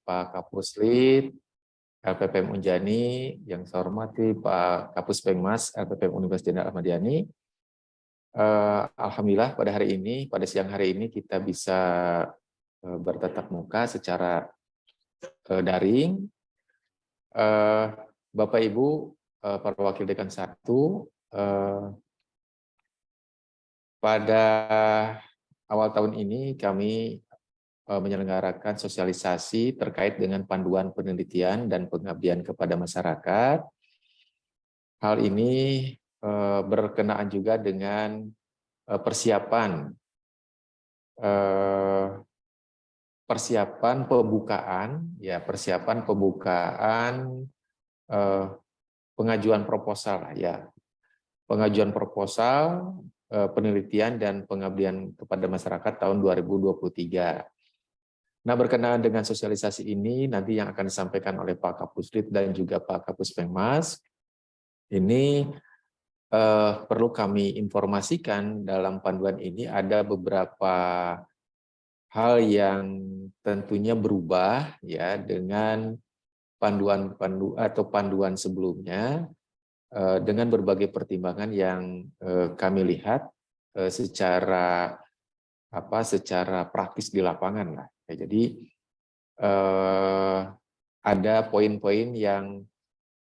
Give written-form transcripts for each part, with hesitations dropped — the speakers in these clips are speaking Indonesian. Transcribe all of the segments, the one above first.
Pak Kapuslit LPPM Unjani, yang saya hormati Pak Kapus Pengmas LPPM Universitas Jenderal Ahmad Yani. Alhamdulillah pada hari ini, pada siang hari ini kita bisa bertatap muka secara daring. Bapak Ibu, para wakil dekan 1, pada awal tahun ini kami menyelenggarakan sosialisasi terkait dengan panduan penelitian dan pengabdian kepada masyarakat. Hal ini berkenaan juga dengan persiapan pembukaan pengajuan proposal pengajuan proposal penelitian dan pengabdian kepada masyarakat tahun 2023. Nah, berkenaan dengan sosialisasi ini, nanti yang akan disampaikan oleh Pak Kapuslit dan juga Pak Kapus Pengmas, ini perlu kami informasikan dalam panduan ini ada beberapa hal yang tentunya berubah ya dengan panduan sebelumnya, dengan berbagai pertimbangan yang kami lihat secara praktis di lapangan lah. Ya, jadi ada poin-poin yang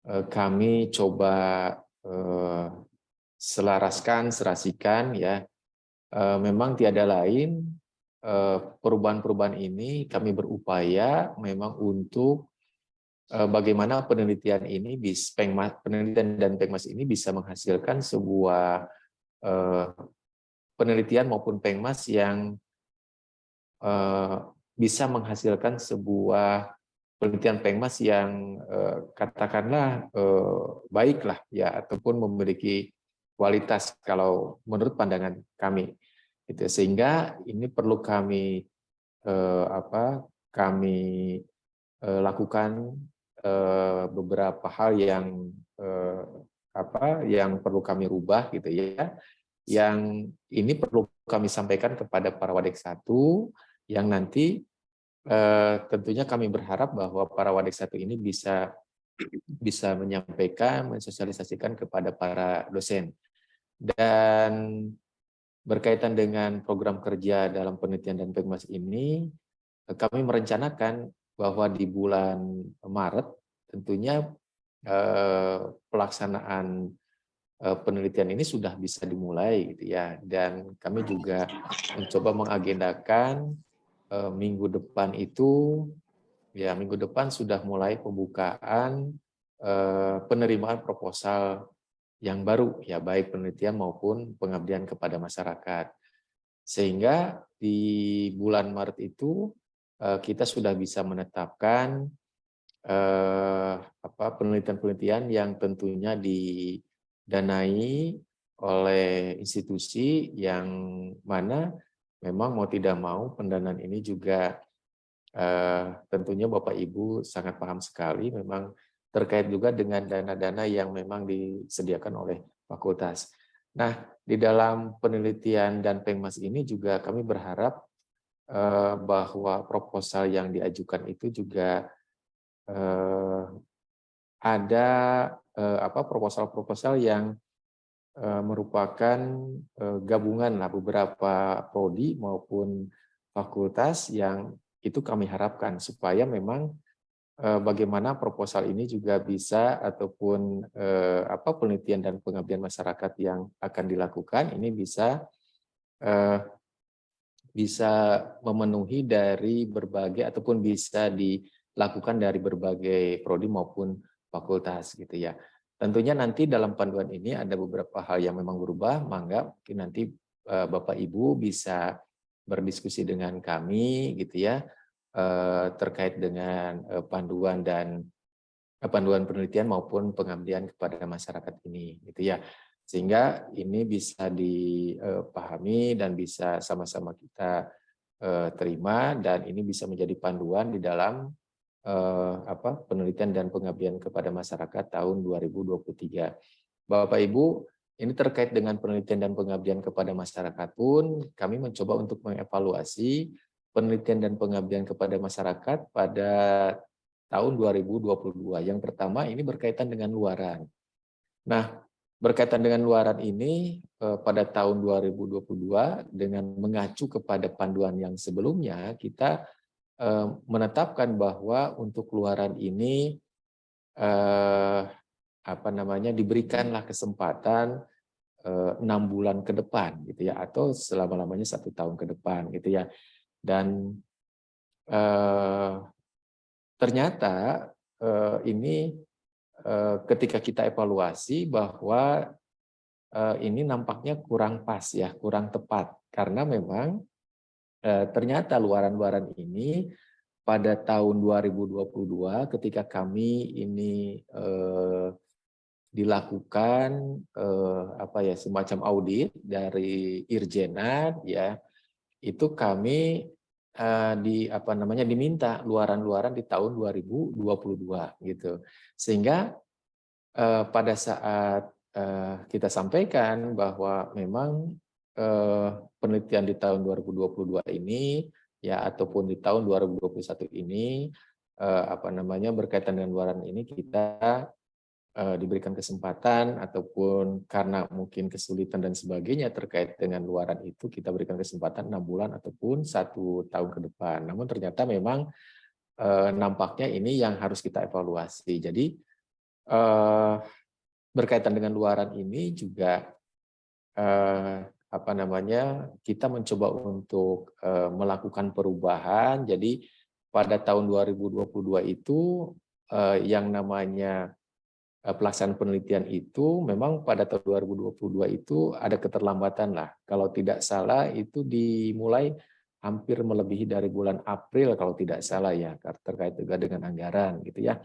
kami coba serasikan ya. Memang tiada lain, perubahan-perubahan ini kami berupaya memang untuk bagaimana penelitian dan Pengmas ini bisa menghasilkan sebuah penelitian maupun Pengmas yang bisa menghasilkan sebuah penelitian Pengmas yang katakanlah baiklah ya, ataupun memiliki kualitas kalau menurut pandangan kami. Gitu. Sehingga ini perlu kami lakukan beberapa hal yang perlu kami rubah gitu ya. Yang ini perlu kami sampaikan kepada para Wadek 1 yang nanti tentunya kami berharap bahwa para Wadek 1 ini bisa menyampaikan, mensosialisasikan kepada para dosen. Dan berkaitan dengan program kerja dalam penelitian dan Pengmas ini, kami merencanakan bahwa di bulan Maret tentunya pelaksanaan penelitian ini sudah bisa dimulai gitu ya, dan kami juga mencoba mengagendakan minggu depan sudah mulai pembukaan penerimaan proposal yang baru ya, baik penelitian maupun pengabdian kepada masyarakat. Sehingga di bulan Maret itu kita sudah bisa menetapkan penelitian-penelitian yang tentunya didanai oleh institusi yang mana memang mau tidak mau pendanaan ini juga tentunya Bapak Ibu sangat paham sekali, memang terkait juga dengan dana-dana yang memang disediakan oleh fakultas. Nah, di dalam penelitian dan Pengmas ini juga kami berharap bahwa proposal yang diajukan itu juga ada proposal-proposal yang merupakan gabungan lah beberapa prodi maupun fakultas, yang itu kami harapkan supaya memang bagaimana proposal ini juga bisa ataupun penelitian dan pengabdian masyarakat yang akan dilakukan ini bisa memenuhi dari berbagai ataupun bisa dilakukan dari berbagai prodi maupun fakultas gitu ya. Tentunya nanti dalam panduan ini ada beberapa hal yang memang berubah, mangga mungkin nanti Bapak Ibu bisa berdiskusi dengan kami gitu ya, terkait dengan panduan penelitian maupun pengabdian kepada masyarakat ini gitu ya, sehingga ini bisa dipahami dan bisa sama-sama kita terima, dan ini bisa menjadi panduan di dalam penelitian dan pengabdian kepada masyarakat tahun 2023. Bapak Ibu, ini terkait dengan penelitian dan pengabdian kepada masyarakat pun kami mencoba untuk mengevaluasi penelitian dan pengabdian kepada masyarakat pada tahun 2022. Yang pertama ini berkaitan dengan luaran. Nah, berkaitan dengan luaran ini pada tahun 2022 dengan mengacu kepada panduan yang sebelumnya, kita menetapkan bahwa untuk luaran ini diberikanlah kesempatan 6 bulan ke depan gitu ya, atau selama-lamanya 1 tahun ke depan gitu ya. Dan ternyata ini ketika kita evaluasi bahwa ini nampaknya kurang pas ya, kurang tepat karena memang ternyata luaran-luaran ini pada tahun 2022 ketika kami ini dilakukan semacam audit dari Irjenad ya, itu kami diminta luaran-luaran di tahun 2022 gitu. Sehingga pada saat kita sampaikan bahwa memang penelitian di tahun 2022 ini ya ataupun di tahun 2021 ini berkaitan dengan luaran ini kita diberikan kesempatan ataupun karena mungkin kesulitan dan sebagainya terkait dengan luaran itu kita berikan kesempatan 6 bulan ataupun 1 tahun ke depan. Namun ternyata memang nampaknya ini yang harus kita evaluasi. Jadi berkaitan dengan luaran ini juga kita mencoba untuk melakukan perubahan. Jadi pada tahun 2022 itu yang namanya pelaksanaan penelitian itu memang pada tahun 2022 itu ada keterlambatan lah. Kalau tidak salah itu dimulai hampir melebihi dari bulan April kalau tidak salah ya, terkait juga dengan anggaran gitu ya.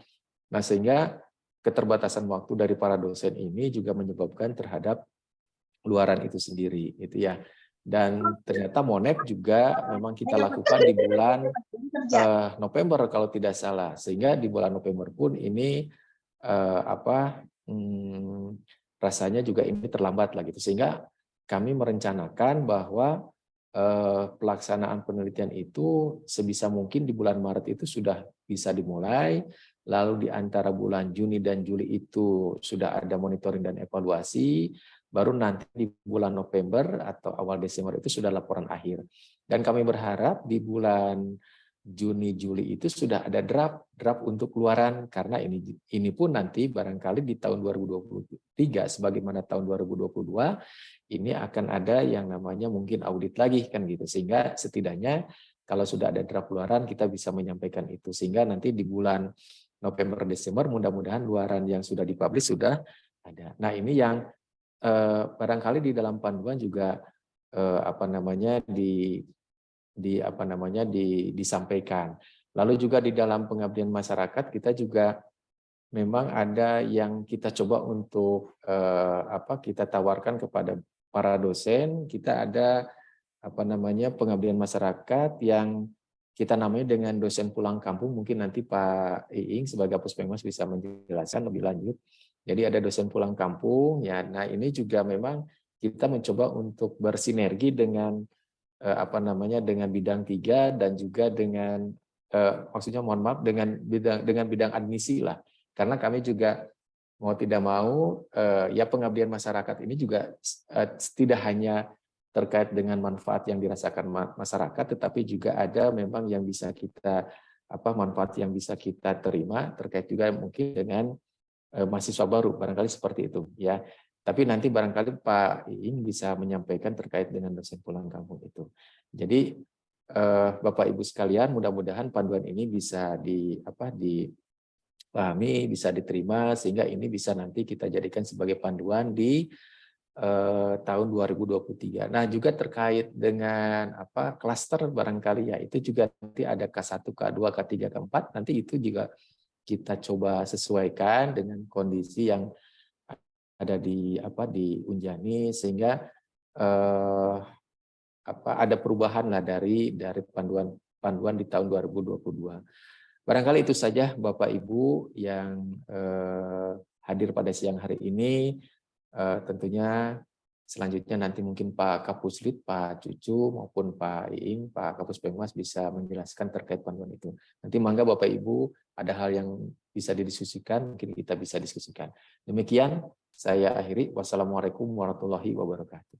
Nah, sehingga keterbatasan waktu dari para dosen ini juga menyebabkan terhadap luaran itu sendiri gitu ya. Dan ternyata MONEP juga memang kita lakukan di bulan November kalau tidak salah. Sehingga di bulan November pun ini rasanya juga ini terlambat lah gitu, sehingga kami merencanakan bahwa pelaksanaan penelitian itu sebisa mungkin di bulan Maret itu sudah bisa dimulai, lalu di antara bulan Juni dan Juli itu sudah ada monitoring dan evaluasi, baru nanti di bulan November atau awal Desember itu sudah laporan akhir. Dan kami berharap di bulan Juni Juli itu sudah ada draft untuk keluaran, karena ini pun nanti barangkali di tahun 2023 sebagaimana tahun 2022 ini akan ada yang namanya mungkin audit lagi kan gitu, sehingga setidaknya kalau sudah ada draft luaran kita bisa menyampaikan itu, sehingga nanti di bulan November Desember mudah-mudahan luaran yang sudah dipublish sudah ada. Nah, ini yang barangkali di dalam panduan juga disampaikan. Lalu juga di dalam pengabdian masyarakat kita juga memang ada yang kita coba untuk kita tawarkan kepada para dosen. Kita ada pengabdian masyarakat yang kita namanya dengan dosen pulang kampung. Mungkin nanti Pak Iing sebagai Puspengmas bisa menjelaskan lebih lanjut. Jadi ada dosen pulang kampung ya. Nah, ini juga memang kita mencoba untuk bersinergi dengan dengan bidang 3 dan juga dengan dengan bidang admisi lah, karena kami juga mau tidak mau ya pengabdian masyarakat ini juga tidak hanya terkait dengan manfaat yang dirasakan masyarakat, tetapi juga ada memang yang bisa kita manfaat yang bisa kita terima terkait juga mungkin dengan mahasiswa baru, barangkali seperti itu ya. Tapi nanti barangkali Pak Iing bisa menyampaikan terkait dengan dosen pulang kampung itu. Jadi Bapak Ibu sekalian, mudah-mudahan panduan ini bisa dipahami, bisa diterima, sehingga ini bisa nanti kita jadikan sebagai panduan di tahun 2023. Nah, juga terkait dengan klaster barangkali ya, itu juga nanti ada K1, K2, K3, K4, nanti itu juga kita coba sesuaikan dengan kondisi yang ada di Unjani, sehingga ada perubahan lah dari panduan di tahun 2022. Barangkali itu saja Bapak Ibu yang hadir pada siang hari ini. Tentunya Selanjutnya nanti mungkin Pak Kapuslit, Pak Cucu maupun Pak Iing, Pak Kapus Penmas bisa menjelaskan terkait panduan itu. Nanti mangga Bapak Ibu ada hal yang bisa didiskusikan, mungkin kita bisa diskusikan. Demikian saya akhiri. Wassalamualaikum warahmatullahi wabarakatuh.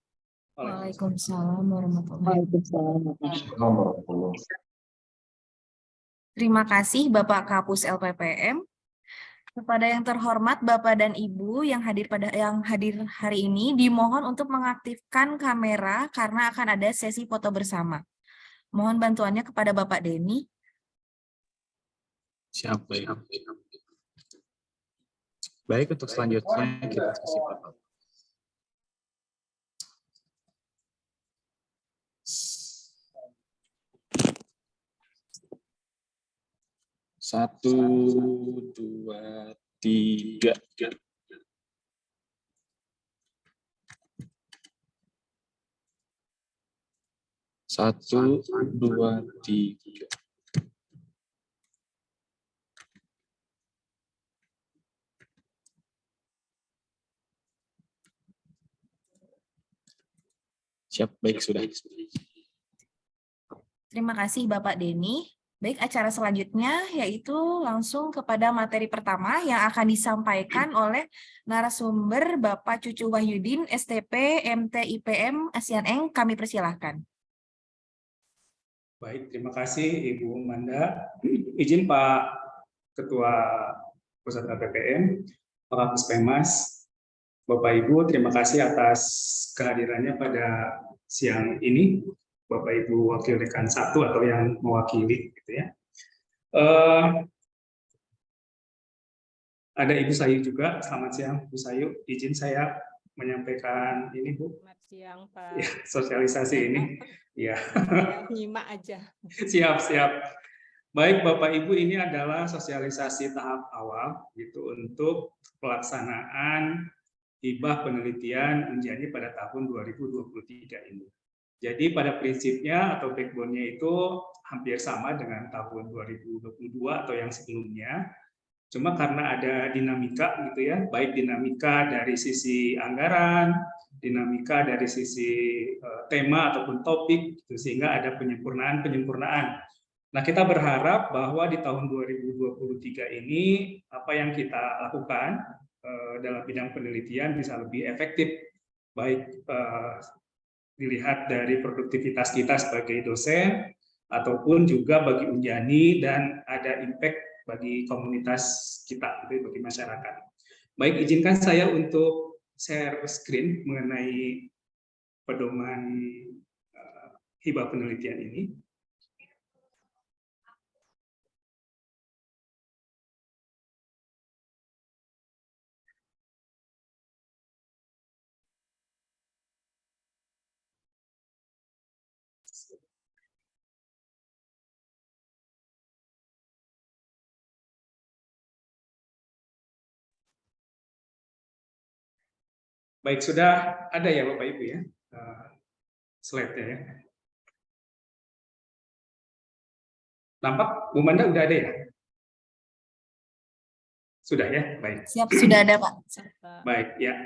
Waalaikumsalam warahmatullahi wabarakatuh. Terima kasih Bapak Kapus LPPM. Kepada yang terhormat Bapak dan Ibu yang hadir hari ini, dimohon untuk mengaktifkan kamera karena akan ada sesi foto bersama. Mohon bantuannya kepada Bapak Denny. Siap, baik. Baik, untuk selanjutnya kita sesi foto. Satu, dua, tiga. Satu, dua, tiga. Siap, baik, sudah. Terima kasih Bapak Denny. Baik, acara selanjutnya yaitu langsung kepada materi pertama yang akan disampaikan oleh narasumber Bapak Cucu Wahyudin, STP, MT IPM, ASEAN Eng. Kami persilahkan. Baik, terima kasih Ibu Manda. Izin Pak Ketua Pusat LPPM, Pak Kapus Penmas, Bapak Ibu, terima kasih atas kehadirannya pada siang ini. Bapak Ibu Wakil Dekan 1 atau yang mewakili, gitu ya. Ada Ibu Sayu juga. Selamat siang, Bu Sayu. Izin saya menyampaikan ini, Bu. Selamat siang, Pak. Ya, sosialisasi ini. Ya. Nyimak aja. Siap. Baik, Bapak Ibu, ini adalah sosialisasi tahap awal gitu untuk pelaksanaan hibah penelitian Unjani pada tahun 2023 ini. Jadi pada prinsipnya atau backbone-nya itu hampir sama dengan tahun 2022 atau yang sebelumnya. Cuma karena ada dinamika gitu ya, baik dinamika dari sisi anggaran, dinamika dari sisi tema ataupun topik, gitu, sehingga ada penyempurnaan. Nah, kita berharap bahwa di tahun 2023 ini apa yang kita lakukan dalam bidang penelitian bisa lebih efektif, baik dilihat dari produktivitas kita sebagai dosen, ataupun juga bagi Unjani dan ada impact bagi komunitas kita, bagi masyarakat. Baik, izinkan saya untuk share screen mengenai pedoman hibah penelitian ini. Baik, sudah ada ya Bapak Ibu ya slide-nya ya. Nampak Bu Manda udah ada ya? Sudah ya, baik. Siap, sudah ada Pak. Baik ya.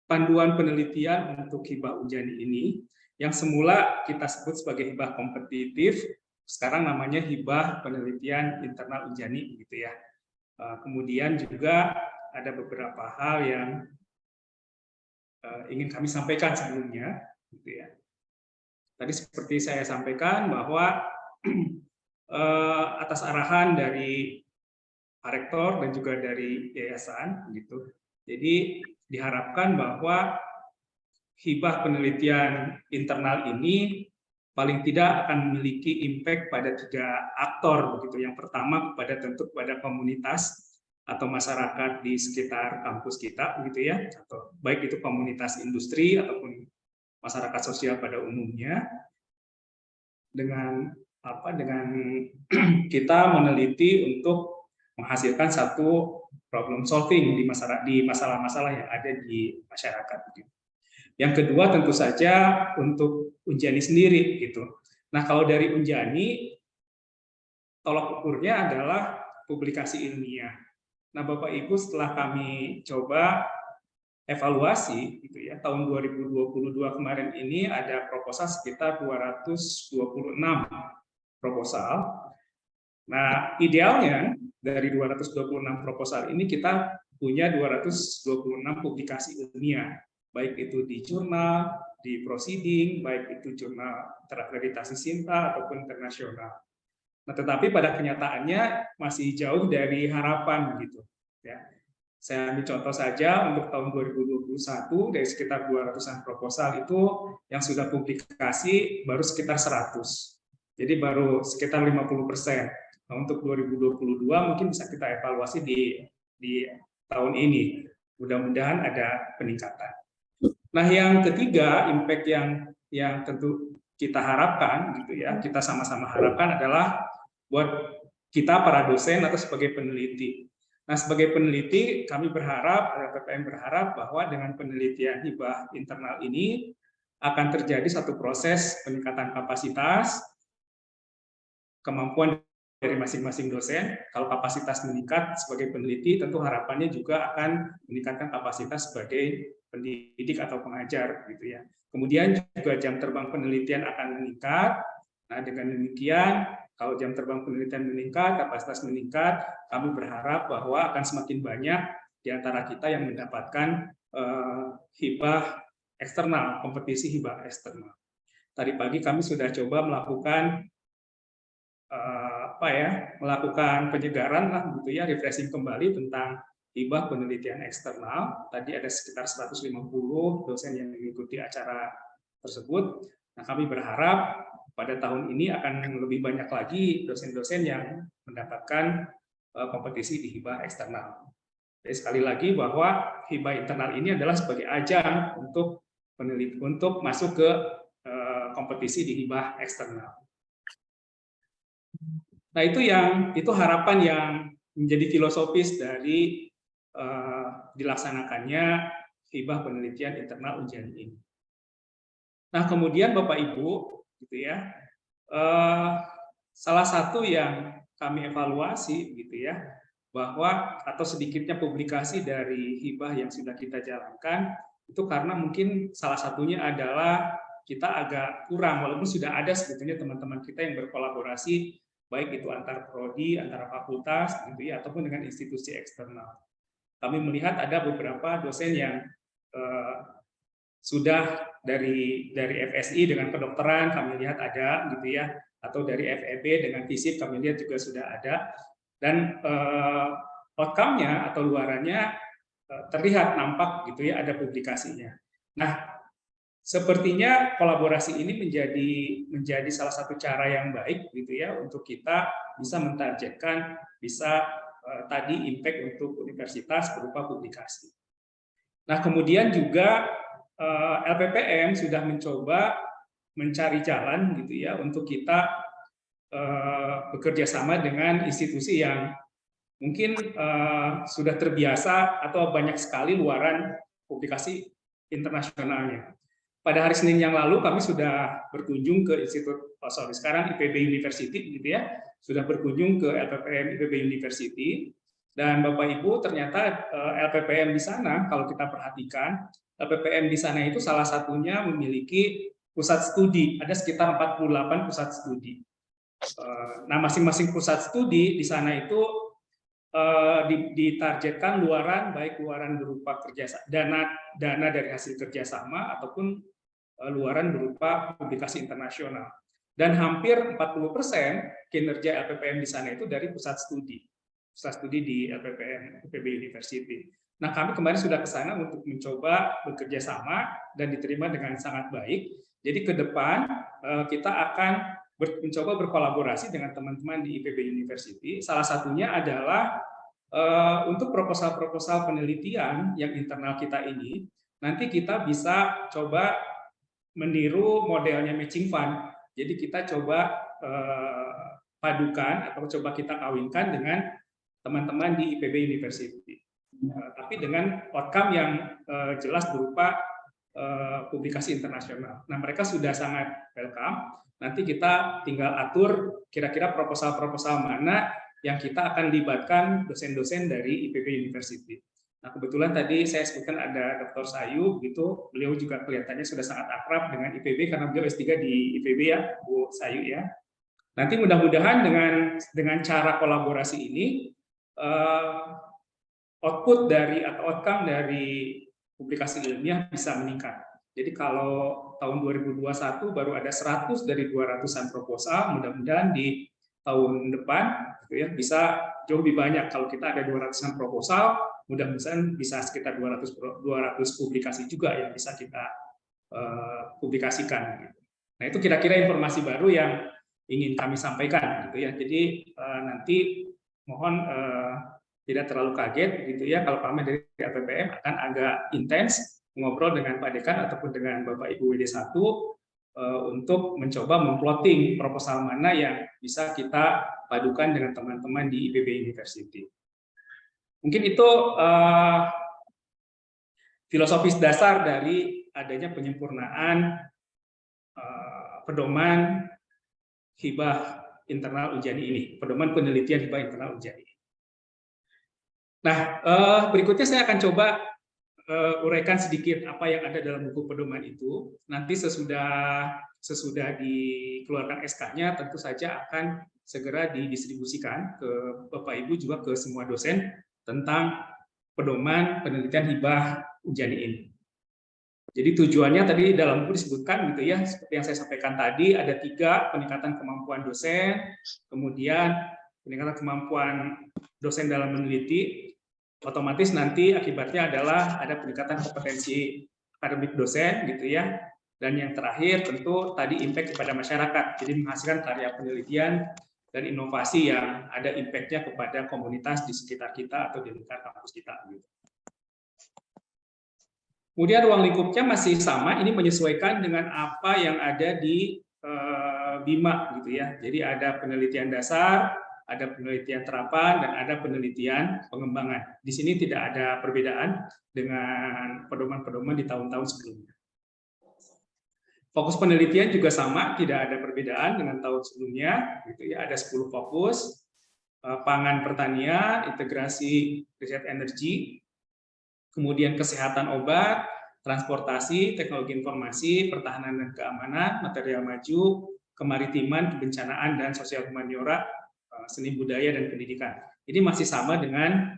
Panduan penelitian untuk hibah Unjani ini yang semula kita sebut sebagai hibah kompetitif, sekarang namanya hibah penelitian internal Unjani gitu ya. Kemudian juga ada beberapa hal yang ingin kami sampaikan sebelumnya, gitu ya. Tadi seperti saya sampaikan bahwa atas arahan dari Pak Rektor dan juga dari yayasan, gitu. Jadi diharapkan bahwa hibah penelitian internal ini paling tidak akan memiliki impact pada 3 aktor, begitu. Yang pertama tentu kepada komunitas atau masyarakat di sekitar kampus kita, gitu ya, atau baik itu komunitas industri ataupun masyarakat sosial pada umumnya, dengan kita meneliti untuk menghasilkan satu problem solving di masalah-masalah yang ada di masyarakat. Yang kedua tentu saja untuk Unjani sendiri, gitu. Nah, kalau dari Unjani, tolak ukurnya adalah publikasi ilmiah. Nah, Bapak Ibu, setelah kami coba evaluasi gitu ya, tahun 2022 kemarin ini ada proposal sekitar 226 proposal. Nah, idealnya dari 226 proposal ini kita punya 226 publikasi ilmiah, baik itu di jurnal, di proceeding, baik itu jurnal terakreditasi SINTA ataupun internasional. Nah, tetapi pada kenyataannya masih jauh dari harapan gitu ya. Saya ambil contoh saja untuk tahun 2021 dari sekitar 200-an proposal itu yang sudah publikasi baru sekitar 100. Jadi baru sekitar 50%. Nah, untuk 2022 mungkin bisa kita evaluasi di tahun ini. Mudah-mudahan ada peningkatan. Nah, yang ketiga, impact yang tentu kita harapkan gitu ya, kita sama-sama harapkan adalah buat kita para dosen atau sebagai peneliti. Nah, sebagai peneliti, kami berharap, LPPM berharap bahwa dengan penelitian hibah internal ini akan terjadi satu proses peningkatan kapasitas, kemampuan dari masing-masing dosen. Kalau kapasitas meningkat sebagai peneliti, tentu harapannya juga akan meningkatkan kapasitas sebagai pendidik atau pengajar, gitu ya. Kemudian juga jam terbang penelitian akan meningkat. Nah, dengan demikian, kalau jam terbang penelitian meningkat, kapasitas meningkat, kami berharap bahwa akan semakin banyak di antara kita yang mendapatkan hibah eksternal, kompetisi hibah eksternal. Tadi pagi kami sudah coba melakukan melakukan penyegaran lah, gitu ya, refreshing kembali tentang hibah penelitian eksternal. Tadi ada sekitar 150 dosen yang mengikuti acara tersebut. Nah, kami berharap pada tahun ini akan lebih banyak lagi dosen-dosen yang mendapatkan kompetisi di hibah eksternal. Jadi sekali lagi bahwa hibah internal ini adalah sebagai ajang untuk peneliti untuk masuk ke kompetisi di hibah eksternal. Nah, itu harapan yang menjadi filosofis dari dilaksanakannya hibah penelitian internal ujian ini. Nah, kemudian Bapak Ibu, gitu ya, salah satu yang kami evaluasi, gitu ya, bahwa atau sedikitnya publikasi dari hibah yang sudah kita jalankan itu karena mungkin salah satunya adalah kita agak kurang, walaupun sudah ada sebetulnya teman-teman kita yang berkolaborasi baik itu antar prodi, antara fakultas, gitu ya, ataupun dengan institusi eksternal. Kami melihat ada beberapa dosen yang sudah dari FSI dengan kedokteran kami lihat ada, gitu ya, atau dari FEB dengan FISIP kami lihat juga sudah ada, dan outcome-nya atau luarannya terlihat nampak, gitu ya, ada publikasinya. Nah, sepertinya kolaborasi ini menjadi salah satu cara yang baik, gitu ya, untuk kita bisa mentargetkan, bisa tadi impact untuk universitas berupa publikasi. Nah, kemudian juga LPPM sudah mencoba mencari jalan, gitu ya, untuk kita bekerja sama dengan institusi yang mungkin sudah terbiasa atau banyak sekali luaran publikasi internasionalnya. Pada hari Senin yang lalu kami sudah berkunjung ke sekarang IPB University, gitu ya, sudah berkunjung ke LPPM IPB University, dan Bapak Ibu ternyata LPPM di sana kalau kita perhatikan, LPPM di sana itu salah satunya memiliki pusat studi, ada sekitar 48 pusat studi. Nah, masing-masing pusat studi di sana itu ditargetkan luaran, baik luaran berupa dana dari hasil kerjasama ataupun luaran berupa publikasi internasional. Dan hampir 40% kinerja LPPM di sana itu dari pusat studi di LPPM IPB University. Nah, kami kemarin sudah ke sana untuk mencoba bekerja sama dan diterima dengan sangat baik. Jadi ke depan kita akan mencoba berkolaborasi dengan teman-teman di IPB University. Salah satunya adalah untuk proposal-proposal penelitian yang internal kita ini, nanti kita bisa coba meniru modelnya matching fund. Jadi kita coba padukan atau coba kita kawinkan dengan teman-teman di IPB University. Tapi dengan outcome yang jelas berupa publikasi internasional. Nah, mereka sudah sangat welcome. Nanti kita tinggal atur kira-kira proposal-proposal mana yang kita akan libatkan dosen-dosen dari IPB University. Nah, kebetulan tadi saya sebutkan ada Dr. Sayu, gitu. Beliau juga kelihatannya sudah sangat akrab dengan IPB karena beliau S3 di IPB ya, Bu Sayu ya. Nanti mudah-mudahan dengan cara kolaborasi ini output dari atau outcome dari publikasi ilmiah bisa meningkat. Jadi kalau tahun 2021 baru ada 100 dari 200-an proposal, mudah-mudahan di tahun depan gitu ya, bisa jauh lebih banyak. Kalau kita ada 200-an proposal, mudah-mudahan bisa sekitar 200 publikasi juga yang bisa kita publikasikan. Nah, itu kira-kira informasi baru yang ingin kami sampaikan gitu ya. Jadi nanti mohon tidak terlalu kaget gitu ya kalau kami dari LPPM akan agak intens ngobrol dengan Pak Dekan ataupun dengan Bapak Ibu WD1 untuk mencoba memplotting proposal mana yang bisa kita padukan dengan teman-teman di IPB University. Mungkin itu filosofis dasar dari adanya penyempurnaan pedoman hibah internal Unjani ini, pedoman penelitian hibah internal Unjani. Nah, berikutnya saya akan coba uraikan sedikit apa yang ada dalam buku pedoman itu. Nanti sesudah dikeluarkan SK-nya, tentu saja akan segera didistribusikan ke Bapak Ibu juga ke semua dosen tentang pedoman penelitian hibah Unjani ini. Jadi tujuannya tadi dalam buku disebutkan gitu ya, seperti yang saya sampaikan tadi, ada 3: peningkatan kemampuan dosen, kemudian peningkatan kemampuan dosen dalam meneliti, otomatis nanti akibatnya adalah ada peningkatan kompetensi akademik dosen gitu ya, dan yang terakhir tentu tadi impact kepada masyarakat, jadi menghasilkan karya penelitian dan inovasi yang ada impact-nya kepada komunitas di sekitar kita atau di lingkar kampus kita gitu. Kemudian ruang lingkupnya masih sama, ini menyesuaikan dengan apa yang ada di BIMA gitu ya. Jadi ada penelitian dasar, ada penelitian terapan, dan ada penelitian pengembangan. Di sini tidak ada perbedaan dengan pedoman-pedoman di tahun-tahun sebelumnya. Fokus penelitian juga sama, tidak ada perbedaan dengan tahun sebelumnya. Gitu ya. Ada 10 fokus, pangan pertanian, integrasi riset energi, kemudian kesehatan obat, transportasi, teknologi informasi, pertahanan dan keamanan, material maju, kemaritiman, kebencanaan, dan sosial humaniora, seni budaya, dan pendidikan. Ini masih sama dengan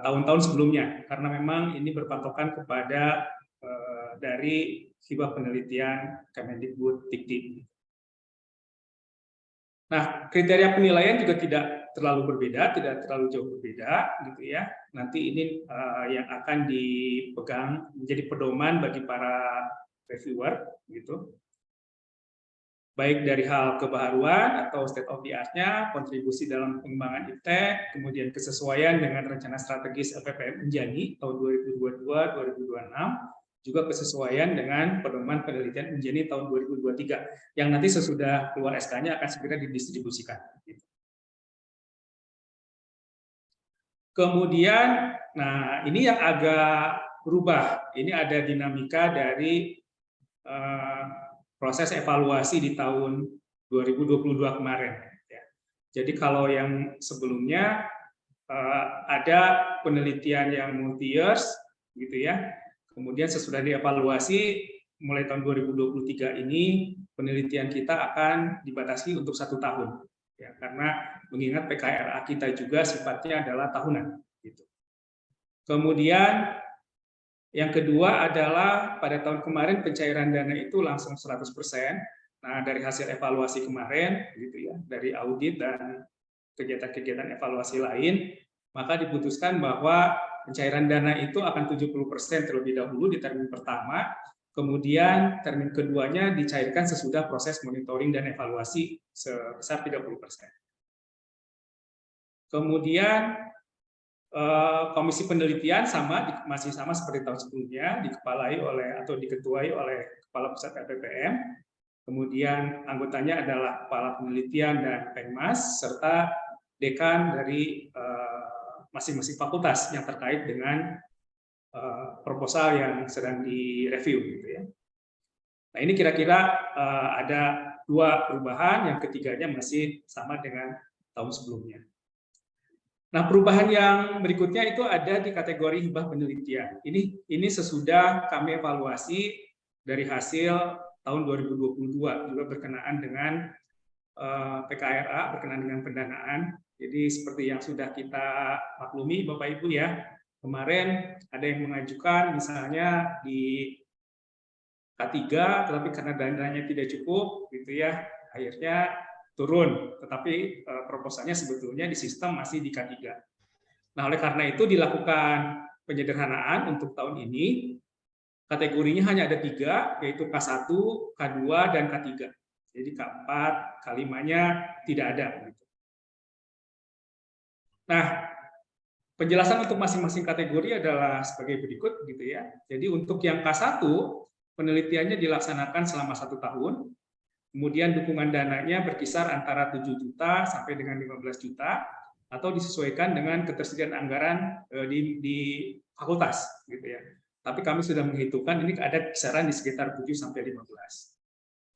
tahun-tahun sebelumnya, karena memang ini berpatokan kepada dari hibah penelitian Kemendikbud-Dikti. Nah, kriteria penilaian juga tidak terlalu berbeda, tidak terlalu jauh berbeda, gitu ya. Nanti ini yang akan dipegang menjadi pedoman bagi para reviewer, gitu. Baik dari hal kebaharuan atau state of the art-nya, kontribusi dalam pengembangan iptek, kemudian kesesuaian dengan rencana strategis LPPM Unjani tahun 2022-2026, juga kesesuaian dengan pedoman penelitian Unjani tahun 2023, yang nanti sesudah keluar SK-nya akan segera didistribusikan. Kemudian, nah ini yang agak berubah, ini ada dinamika dari proses evaluasi di tahun 2022 kemarin. Jadi kalau yang sebelumnya ada penelitian yang multi-years, gitu ya. Kemudian sesudah dievaluasi, mulai tahun 2023 ini penelitian kita akan dibatasi untuk 1 tahun, ya, karena mengingat PKRA kita juga sifatnya adalah tahunan. Gitu. Kemudian yang kedua adalah pada tahun kemarin pencairan dana itu langsung 100%. Nah, dari hasil evaluasi kemarin, gitu ya, dari audit dan kegiatan-kegiatan evaluasi lain, maka diputuskan bahwa pencairan dana itu akan 70% terlebih dahulu di termin pertama, kemudian termin keduanya dicairkan sesudah proses monitoring dan evaluasi sebesar 30%. Kemudian komisi penelitian masih sama seperti tahun sebelumnya, dikepalai oleh atau diketuai oleh Kepala Pusat LPPM. Kemudian anggotanya adalah Kepala Penelitian dan Penmas serta dekan dari masing-masing fakultas yang terkait dengan proposal yang sedang direview, gitu ya. Nah, ini kira-kira ada 2 perubahan, yang ketiganya masih sama dengan tahun sebelumnya. Nah, perubahan yang berikutnya itu ada di kategori hibah penelitian. Ini sesudah kami evaluasi dari hasil tahun 2022 juga berkenaan dengan PKRA, berkenaan dengan pendanaan. Jadi seperti yang sudah kita maklumi Bapak Ibu ya, kemarin ada yang mengajukan misalnya di K3, tetapi karena dananya tidak cukup, gitu ya, akhirnya turun. Tetapi proposalnya sebetulnya di sistem masih di K3. Nah, oleh karena itu dilakukan penyederhanaan untuk tahun ini. Kategorinya hanya ada 3, yaitu K1, K2, dan K3. Jadi K4, K5-nya tidak ada. Nah, penjelasan untuk masing-masing kategori adalah sebagai berikut, gitu ya. Jadi untuk yang K1, penelitiannya dilaksanakan selama 1 tahun. Kemudian dukungan dananya berkisar antara 7 juta sampai dengan 15 juta atau disesuaikan dengan ketersediaan anggaran di fakultas, gitu ya. Tapi kami sudah menghitungkan ini ada kisaran di sekitar 7 sampai 15.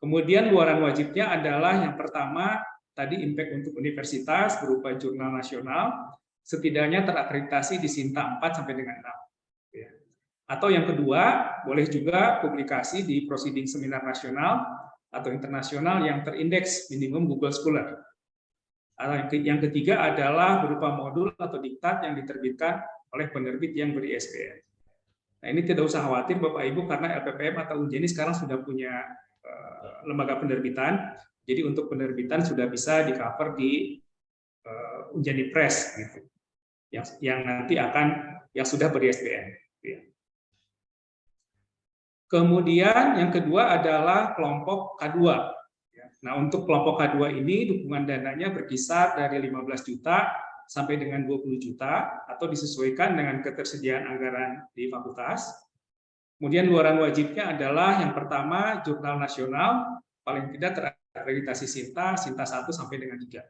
Kemudian luaran wajibnya adalah yang pertama tadi impact untuk universitas berupa jurnal nasional setidaknya terakreditasi di Sinta 4 sampai dengan 6. Ya. Atau yang kedua, boleh juga publikasi di proceeding seminar nasional atau internasional yang terindeks minimum Google Scholar. Yang ketiga adalah berupa modul atau diktat yang diterbitkan oleh penerbit yang ber-ISBN. Nah, ini tidak usah khawatir Bapak Ibu karena LPPM atau Unjani sekarang sudah punya lembaga penerbitan. Jadi untuk penerbitan sudah bisa di-cover di Unjani Press gitu. Yang nanti yang sudah ber-ISBN. Ya. Kemudian yang kedua adalah kelompok K2. Nah, untuk kelompok K2 ini dukungan dananya berkisar dari 15 juta sampai dengan 20 juta atau disesuaikan dengan ketersediaan anggaran di fakultas. Kemudian luaran wajibnya adalah yang pertama jurnal nasional paling tidak terakreditasi Sinta 1 sampai dengan 3.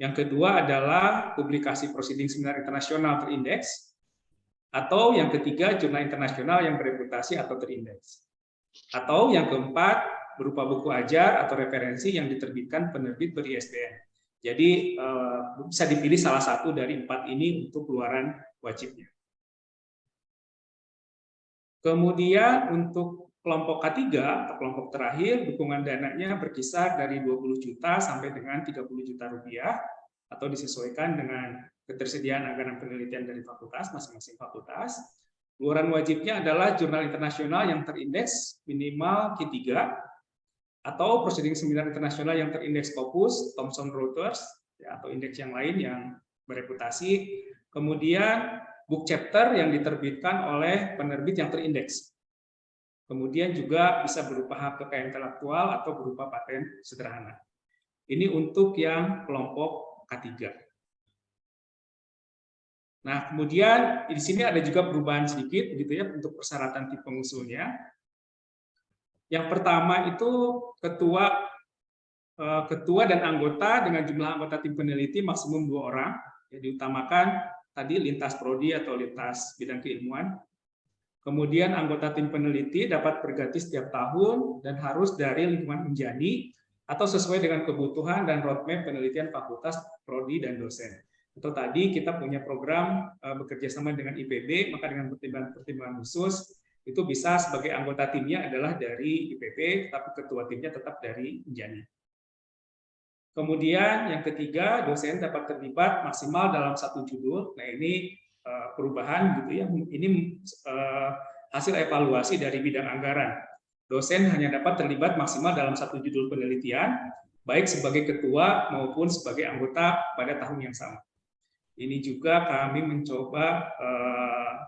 Yang kedua adalah publikasi proceeding seminar internasional terindeks. Atau yang ketiga, jurnal internasional yang bereputasi atau terindeks. Atau yang keempat, berupa buku ajar atau referensi yang diterbitkan penerbit ber-ISBN. Jadi bisa dipilih salah satu dari 4 ini untuk keluaran wajibnya. Kemudian untuk kelompok K3 atau kelompok terakhir, dukungan dananya berkisar dari 20 juta sampai dengan 30 juta rupiah atau disesuaikan dengan ketersediaan anggaran penelitian dari fakultas, masing-masing fakultas. Luaran wajibnya adalah jurnal internasional yang terindeks minimal Q3 atau proceeding seminar internasional yang terindeks Scopus, Thomson Reuters, ya, atau indeks yang lain yang bereputasi. Kemudian book chapter yang diterbitkan oleh penerbit yang terindeks. Kemudian juga bisa berupa hak kekayaan intelektual atau berupa paten sederhana. Ini untuk yang kelompok K3. Nah, kemudian di sini ada juga perubahan sedikit gitu ya untuk persyaratan tim pengusulnya. Yang pertama itu ketua dan anggota dengan jumlah anggota tim peneliti maksimum 2 orang. Ya, diutamakan tadi lintas prodi atau lintas bidang keilmuan. Kemudian anggota tim peneliti dapat berganti setiap tahun dan harus dari lingkungan Unjani atau sesuai dengan kebutuhan dan roadmap penelitian fakultas, prodi, dan dosen. Atau tadi kita punya program bekerja sama dengan IPB, maka dengan pertimbangan khusus itu bisa sebagai anggota timnya adalah dari IPB, tapi ketua timnya tetap dari Unjani. Kemudian yang ketiga, dosen dapat terlibat maksimal dalam 1 judul. Nah, ini perubahan gitu ya. Ini hasil evaluasi dari bidang anggaran. Dosen hanya dapat terlibat maksimal dalam 1 judul penelitian, baik sebagai ketua maupun sebagai anggota pada tahun yang sama. Ini juga kami mencoba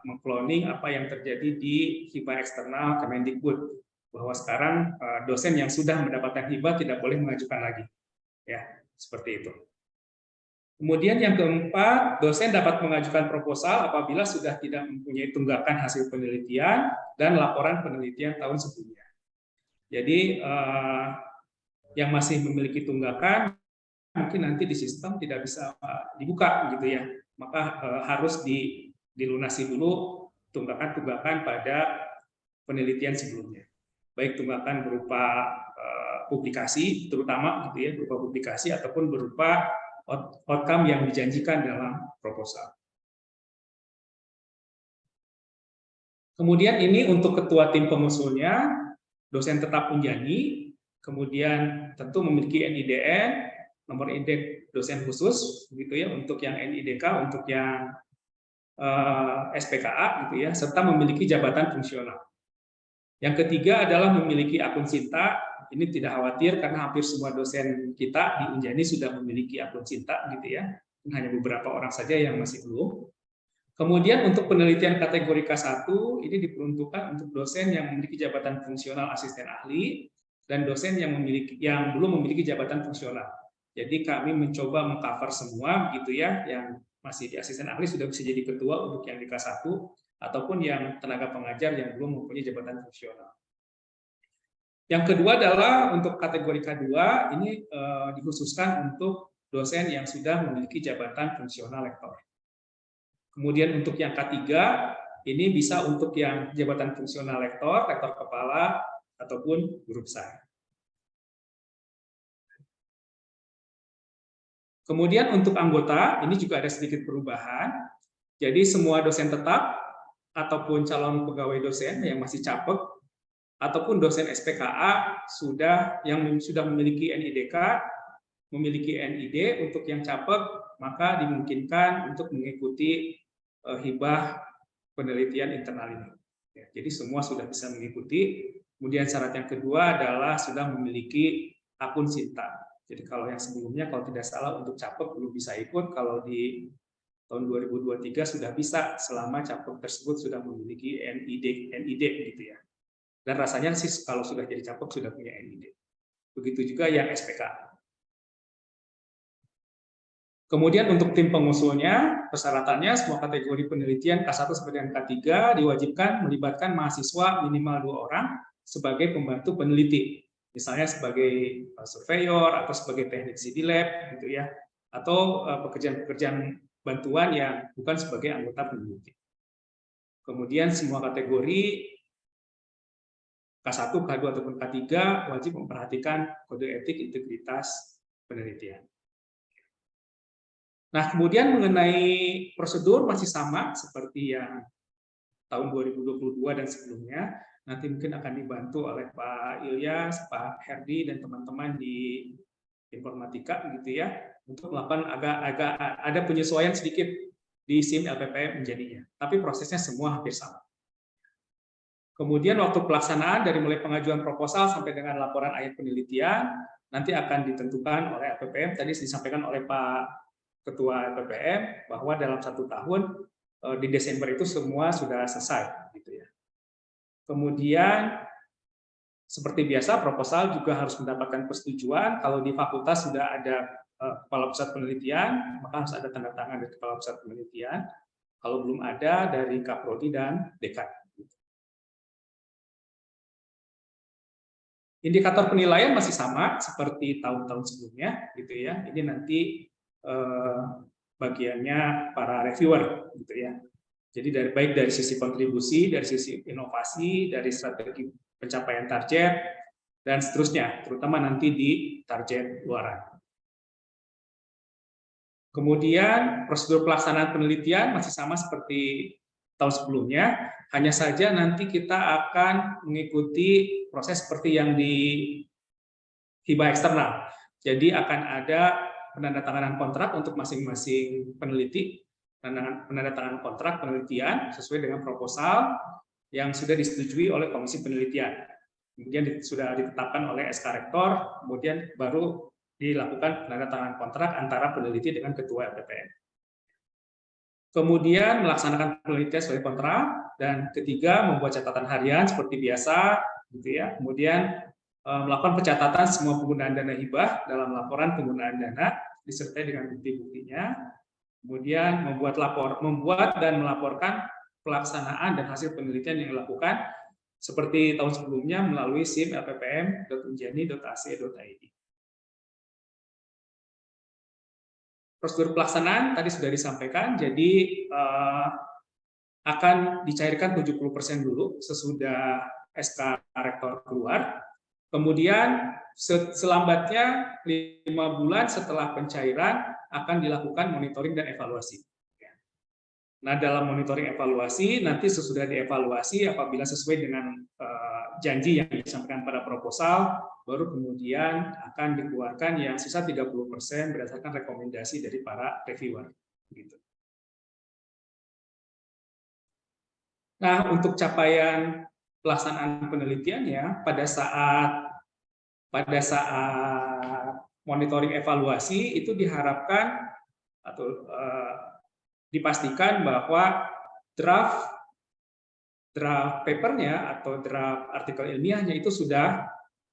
mengkloning apa yang terjadi di hibah eksternal Kemendikbud, bahwa sekarang dosen yang sudah mendapatkan hibah tidak boleh mengajukan lagi. Ya, seperti itu. Kemudian yang keempat, dosen dapat mengajukan proposal apabila sudah tidak mempunyai tunggakan hasil penelitian dan laporan penelitian tahun sebelumnya. Jadi yang masih memiliki tunggakan mungkin nanti di sistem tidak bisa dibuka gitu ya, maka harus dilunasi dulu tunggakan-tunggakan pada penelitian sebelumnya, baik tunggakan berupa publikasi terutama gitu ya, berupa publikasi ataupun berupa outcome yang dijanjikan dalam proposal. Kemudian ini untuk ketua tim pengusulnya, dosen tetap Unjani, kemudian tentu memiliki NIDN, nomor indeks dosen khusus, gitu ya, untuk yang NIDK, untuk yang SPKA, gitu ya, serta memiliki jabatan fungsional. Yang ketiga adalah memiliki akun Sinta. Ini tidak khawatir karena hampir semua dosen kita di Unjani sudah memiliki akun Sinta, gitu ya. Hanya beberapa orang saja yang masih belum. Kemudian untuk penelitian kategori K1 ini diperuntukkan untuk dosen yang memiliki jabatan fungsional asisten ahli dan dosen yang belum memiliki jabatan fungsional. Jadi kami mencoba mengcover semua gitu ya, yang masih di asisten ahli sudah bisa jadi ketua untuk yang di K1 ataupun yang tenaga pengajar yang belum mempunyai jabatan fungsional. Yang kedua adalah untuk kategori K2 ini dikhususkan untuk dosen yang sudah memiliki jabatan fungsional lektor. Kemudian untuk yang K3, ini bisa untuk yang jabatan fungsional lektor, rektor kepala, ataupun guru besar. Kemudian untuk anggota, ini juga ada sedikit perubahan. Jadi semua dosen tetap, ataupun calon pegawai dosen yang masih capek, ataupun dosen SPKA yang sudah memiliki NIDK, memiliki NID, untuk yang capek, maka dimungkinkan untuk mengikuti hibah penelitian internal ini. Ya, jadi semua sudah bisa mengikuti. Kemudian syarat yang kedua adalah sudah memiliki akun Sinta. Jadi kalau yang sebelumnya, kalau tidak salah untuk capek belum bisa ikut, kalau di tahun 2023 sudah bisa selama capek tersebut sudah memiliki NID gitu ya. Dan rasanya sih kalau sudah jadi capek sudah punya NID. Begitu juga yang SPK. Kemudian untuk tim pengusulnya, persyaratannya semua kategori penelitian K1 sampai dengan K3 diwajibkan melibatkan mahasiswa minimal 2 orang sebagai pembantu peneliti. Misalnya sebagai surveyor atau sebagai teknisi di lab gitu ya. Atau pekerjaan-pekerjaan bantuan yang bukan sebagai anggota peneliti. Kemudian semua kategori K1, K2 ataupun K3 wajib memperhatikan kode etik integritas penelitian. Nah, kemudian mengenai prosedur masih sama seperti yang tahun 2022 dan sebelumnya. Nanti mungkin akan dibantu oleh Pak Ilyas, Pak Herdi, dan teman-teman di informatika gitu ya, untuk melakukan agak ada penyesuaian sedikit di SIM LPPM menjadinya. Tapi prosesnya semua hampir sama. Kemudian waktu pelaksanaan dari mulai pengajuan proposal sampai dengan laporan akhir penelitian nanti akan ditentukan oleh LPPM. Tadi disampaikan oleh Pak Ketua LPPM bahwa dalam 1 tahun di Desember itu semua sudah selesai, gitu ya. Kemudian seperti biasa proposal juga harus mendapatkan persetujuan. Kalau di fakultas sudah ada kepala pusat penelitian, maka harus ada tanda tangan dari kepala pusat penelitian. Kalau belum ada dari Kaprodi dan Dekan. Indikator penilaian masih sama seperti tahun-tahun sebelumnya, gitu ya. Ini nanti bagiannya para reviewer, gitu ya. Jadi baik dari sisi kontribusi, dari sisi inovasi, dari strategi pencapaian target, dan seterusnya, terutama nanti di target luaran. Kemudian prosedur pelaksanaan penelitian masih sama seperti tahun sebelumnya, hanya saja nanti kita akan mengikuti proses seperti yang di hibah eksternal. Jadi akan ada penandatanganan kontrak untuk masing-masing peneliti, penandatanganan kontrak penelitian sesuai dengan proposal yang sudah disetujui oleh Komisi Penelitian. Kemudian sudah ditetapkan oleh SK Rektor, kemudian baru dilakukan penandatanganan kontrak antara peneliti dengan Ketua LPPM. Kemudian melaksanakan penelitian sebagai kontrak, dan ketiga membuat catatan harian seperti biasa, gitu ya. Kemudian melakukan pencatatan semua penggunaan dana hibah dalam laporan penggunaan dana disertai dengan bukti-buktinya. Kemudian membuat dan melaporkan pelaksanaan dan hasil penelitian yang dilakukan seperti tahun sebelumnya melalui SIM lppm.unjani.ac.id. Prosedur pelaksanaan tadi sudah disampaikan, jadi akan dicairkan 70% dulu sesudah SK Rektor keluar. Kemudian selambatnya 5 bulan setelah pencairan akan dilakukan monitoring dan evaluasi. Nah, dalam monitoring evaluasi, nanti sesudah dievaluasi, apabila sesuai dengan janji yang disampaikan pada proposal, baru kemudian akan dikeluarkan yang sisa 30% berdasarkan rekomendasi dari para reviewer. Gitu. Nah, untuk capaian pelaksanaan penelitiannya, pada saat monitoring evaluasi itu diharapkan atau dipastikan bahwa draft papernya atau draft artikel ilmiahnya itu sudah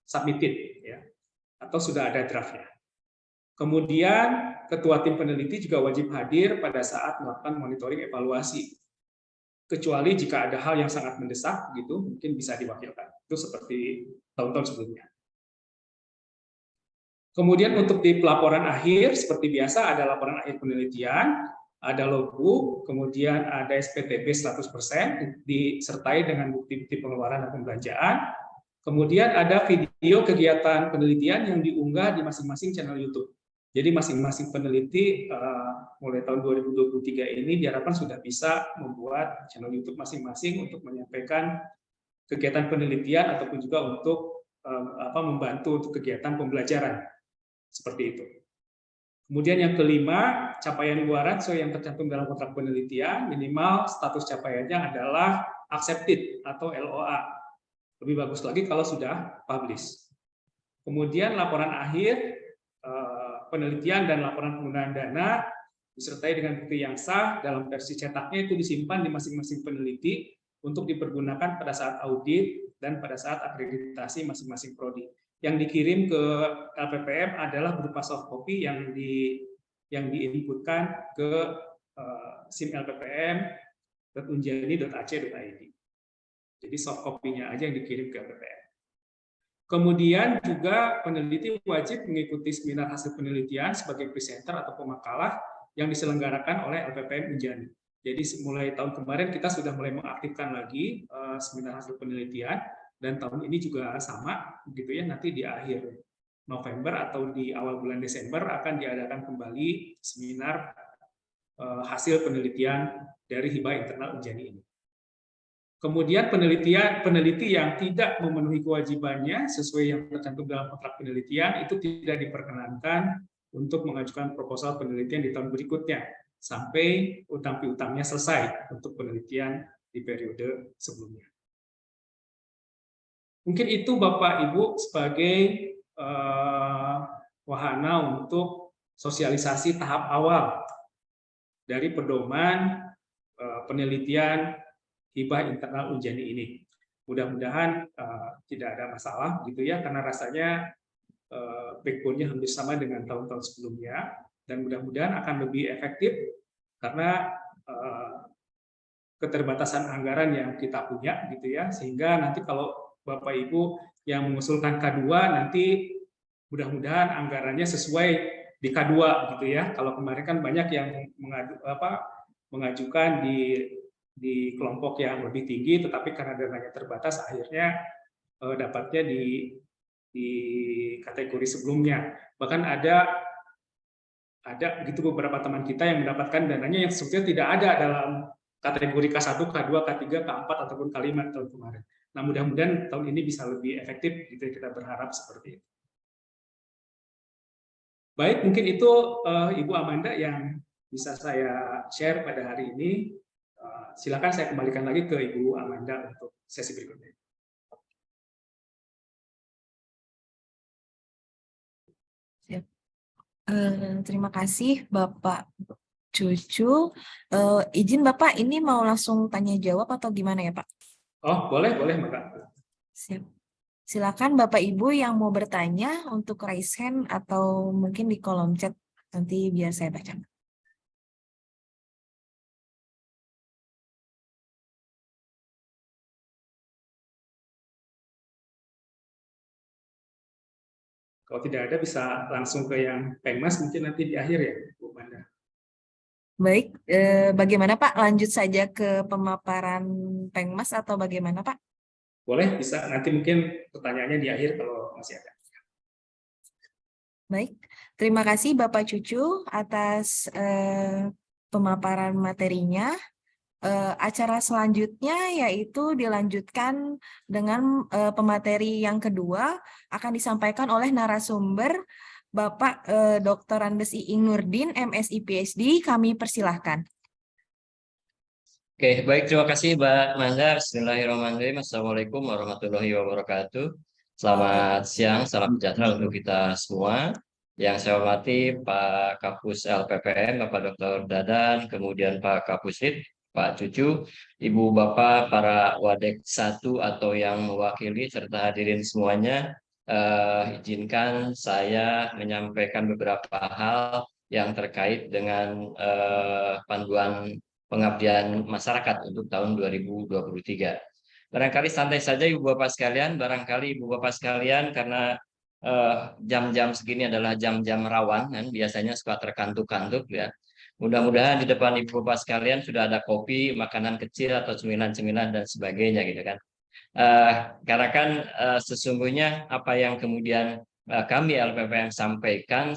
submitted, ya, atau sudah ada draftnya. Kemudian ketua tim peneliti juga wajib hadir pada saat melakukan monitoring evaluasi, kecuali jika ada hal yang sangat mendesak, gitu, mungkin bisa diwakilkan. Itu seperti tahun-tahun sebelumnya. Kemudian untuk di pelaporan akhir, seperti biasa ada laporan akhir penelitian, ada logbook, kemudian ada SPTB 100%, disertai dengan bukti-bukti pengeluaran dan pembelanjaan. Kemudian ada video kegiatan penelitian yang diunggah di masing-masing channel YouTube. Jadi masing-masing peneliti mulai tahun 2023 ini diharapkan sudah bisa membuat channel YouTube masing-masing untuk menyampaikan kegiatan penelitian ataupun juga untuk membantu untuk kegiatan pembelajaran. Seperti itu. Kemudian yang kelima, capaian luaran sesuai yang tercantum dalam kontrak penelitian, minimal status capaiannya adalah accepted atau LOA. Lebih bagus lagi kalau sudah publish. Kemudian laporan akhir penelitian dan laporan penggunaan dana disertai dengan bukti yang sah dalam versi cetaknya itu disimpan di masing-masing peneliti untuk dipergunakan pada saat audit dan pada saat akreditasi masing-masing prodi. Yang dikirim ke LPPM adalah berupa soft copy yang diinputkan ke SIM LPPM.unjani.ac.id. Jadi soft copy-nya aja yang dikirim ke LPPM. Kemudian juga peneliti wajib mengikuti seminar hasil penelitian sebagai presenter atau pemakalah yang diselenggarakan oleh LPPM Unjani. Jadi mulai tahun kemarin kita sudah mulai mengaktifkan lagi seminar hasil penelitian. Dan tahun ini juga sama, gitu ya. Nanti di akhir November atau di awal bulan Desember akan diadakan kembali seminar hasil penelitian dari hibah internal Unjani ini. Kemudian peneliti yang tidak memenuhi kewajibannya sesuai yang tercantum dalam kontrak penelitian itu tidak diperkenankan untuk mengajukan proposal penelitian di tahun berikutnya sampai utang piutangnya selesai untuk penelitian di periode sebelumnya. Mungkin itu Bapak Ibu sebagai wahana untuk sosialisasi tahap awal dari pedoman penelitian hibah internal Unjani ini. Mudah-mudahan tidak ada masalah gitu ya, karena rasanya backbone-nya hampir sama dengan tahun-tahun sebelumnya, dan mudah-mudahan akan lebih efektif karena keterbatasan anggaran yang kita punya gitu ya, sehingga nanti kalau Bapak Ibu yang mengusulkan K2 nanti mudah-mudahan anggarannya sesuai di K2 gitu ya. Kalau kemarin kan banyak yang mengajukan di kelompok yang lebih tinggi, tetapi karena dananya terbatas akhirnya dapatnya di kategori sebelumnya. Bahkan ada begitu beberapa teman kita yang mendapatkan dananya yang sebetulnya tidak ada dalam kategori K1, K2, K3, K4 ataupun K5 tahun kemarin. Nah, mudah-mudahan tahun ini bisa lebih efektif, gitu kita berharap seperti itu. Baik, mungkin itu Ibu Amanda yang bisa saya share pada hari ini. Silakan saya kembalikan lagi ke Ibu Amanda untuk sesi berikutnya. Terima kasih Bapak Cucu. Izin Bapak, ini mau langsung tanya jawab atau gimana ya Pak? Oh, boleh Mbak. Siap. Silakan Bapak Ibu yang mau bertanya untuk raise hand atau mungkin di kolom chat nanti biar saya baca. Kalau tidak ada bisa langsung ke yang Pengmas mungkin nanti di akhir ya, Bu Amanda. Baik, bagaimana Pak? Lanjut saja ke pemaparan Pengmas atau bagaimana Pak? Boleh, bisa. Nanti mungkin pertanyaannya di akhir kalau masih ada. Baik, terima kasih Bapak Cucu atas pemaparan materinya. Acara selanjutnya yaitu dilanjutkan dengan pemateri yang kedua akan disampaikan oleh narasumber Bapak Dr. Andes Iing Nurdin, MSI PhD. Kami persilahkan. Oke, baik, terima kasih Mbak Manda. Bismillahirrahmanirrahim. Assalamualaikum warahmatullahi wabarakatuh. Selamat siang, salam sejahtera untuk kita semua. Yang saya hormati Pak Kapus LPPM, Bapak Dr. Dadan, kemudian Pak Kapusrit, Pak Cucu, Ibu Bapak, para Wadek 1 atau yang mewakili serta hadirin semuanya. Izinkan saya menyampaikan beberapa hal yang terkait dengan panduan pengabdian masyarakat untuk tahun 2023. Barangkali santai saja Ibu Bapak sekalian, karena jam-jam segini adalah jam-jam rawan, kan biasanya suka terkantuk-kantuk ya. Mudah-mudahan di depan Ibu Bapak sekalian sudah ada kopi, makanan kecil atau cemilan-cemilan dan sebagainya gitu kan. Karena kan sesungguhnya apa yang kemudian kami LPPM sampaikan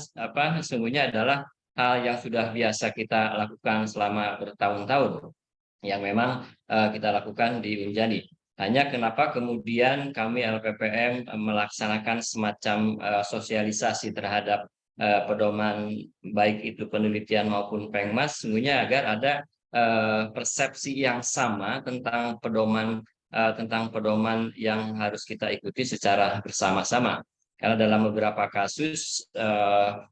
sesungguhnya adalah hal yang sudah biasa kita lakukan selama bertahun-tahun, yang memang kita lakukan di Unjani. Hanya kenapa kemudian kami LPPM melaksanakan semacam sosialisasi terhadap pedoman baik itu penelitian maupun Pengmas, sesungguhnya agar ada persepsi yang sama tentang pedoman yang harus kita ikuti secara bersama-sama. Karena dalam beberapa kasus,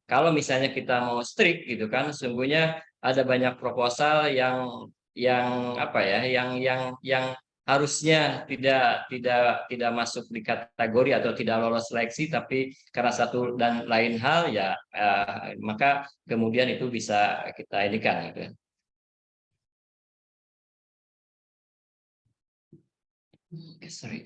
kalau misalnya kita mau strict gitu kan, sesungguhnya ada banyak proposal yang harusnya tidak masuk di kategori atau tidak lolos seleksi, tapi karena satu dan lain hal ya maka kemudian itu bisa kita inikan gitu. Sorry.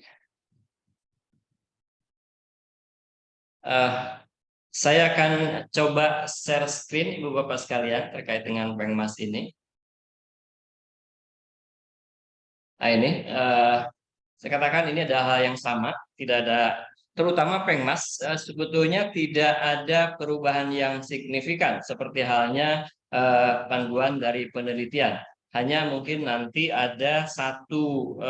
Saya akan coba share screen Ibu Bapak sekalian terkait dengan Pengmas ini. Nah ini, saya katakan ini adalah hal yang sama, tidak ada, terutama Pengmas sebetulnya tidak ada perubahan yang signifikan seperti halnya panduan dari penelitian. Hanya mungkin nanti ada satu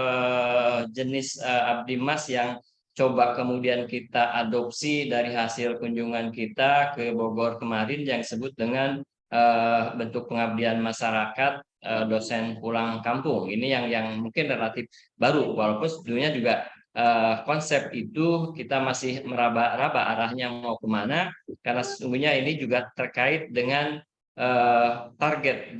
jenis abdimas yang coba kemudian kita adopsi dari hasil kunjungan kita ke Bogor kemarin yang disebut dengan bentuk pengabdian masyarakat dosen pulang kampung. Ini yang mungkin relatif baru, walaupun sebetulnya juga konsep itu kita masih meraba-raba arahnya mau kemana, karena sesungguhnya ini juga terkait dengan target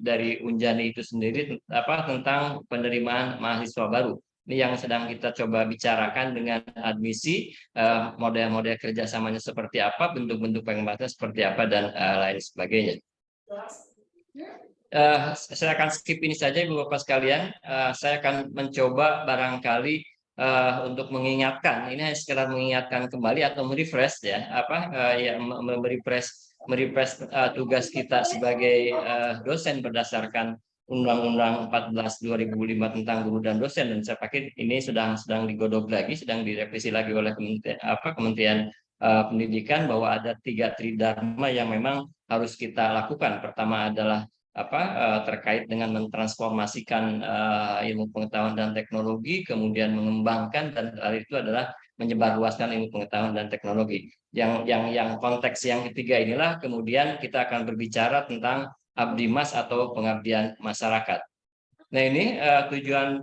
dari Unjani itu sendiri tentang penerimaan mahasiswa baru. Ini yang sedang kita coba bicarakan dengan admisi, model-model kerjasamanya seperti apa, bentuk-bentuk pengembatan seperti apa, dan lain sebagainya. Saya akan skip ini saja Ibu Bapak sekalian. Saya akan mencoba barangkali untuk mengingatkan, ini hanya sekedar mengingatkan kembali atau merefresh ya, merefresh tugas kita sebagai dosen berdasarkan Undang-Undang 14 2005 tentang guru dan dosen, dan saya pikir ini sedang digodok lagi, sedang direvisi lagi oleh Kementerian Pendidikan, bahwa ada 3 tridharma yang memang harus kita lakukan. Pertama adalah terkait dengan mentransformasikan ilmu pengetahuan dan teknologi, kemudian mengembangkan, dan itu adalah menyebarluaskan ilmu pengetahuan dan teknologi. Yang konteks yang ketiga inilah kemudian kita akan berbicara tentang abdimas atau pengabdian masyarakat. Nah ini tujuan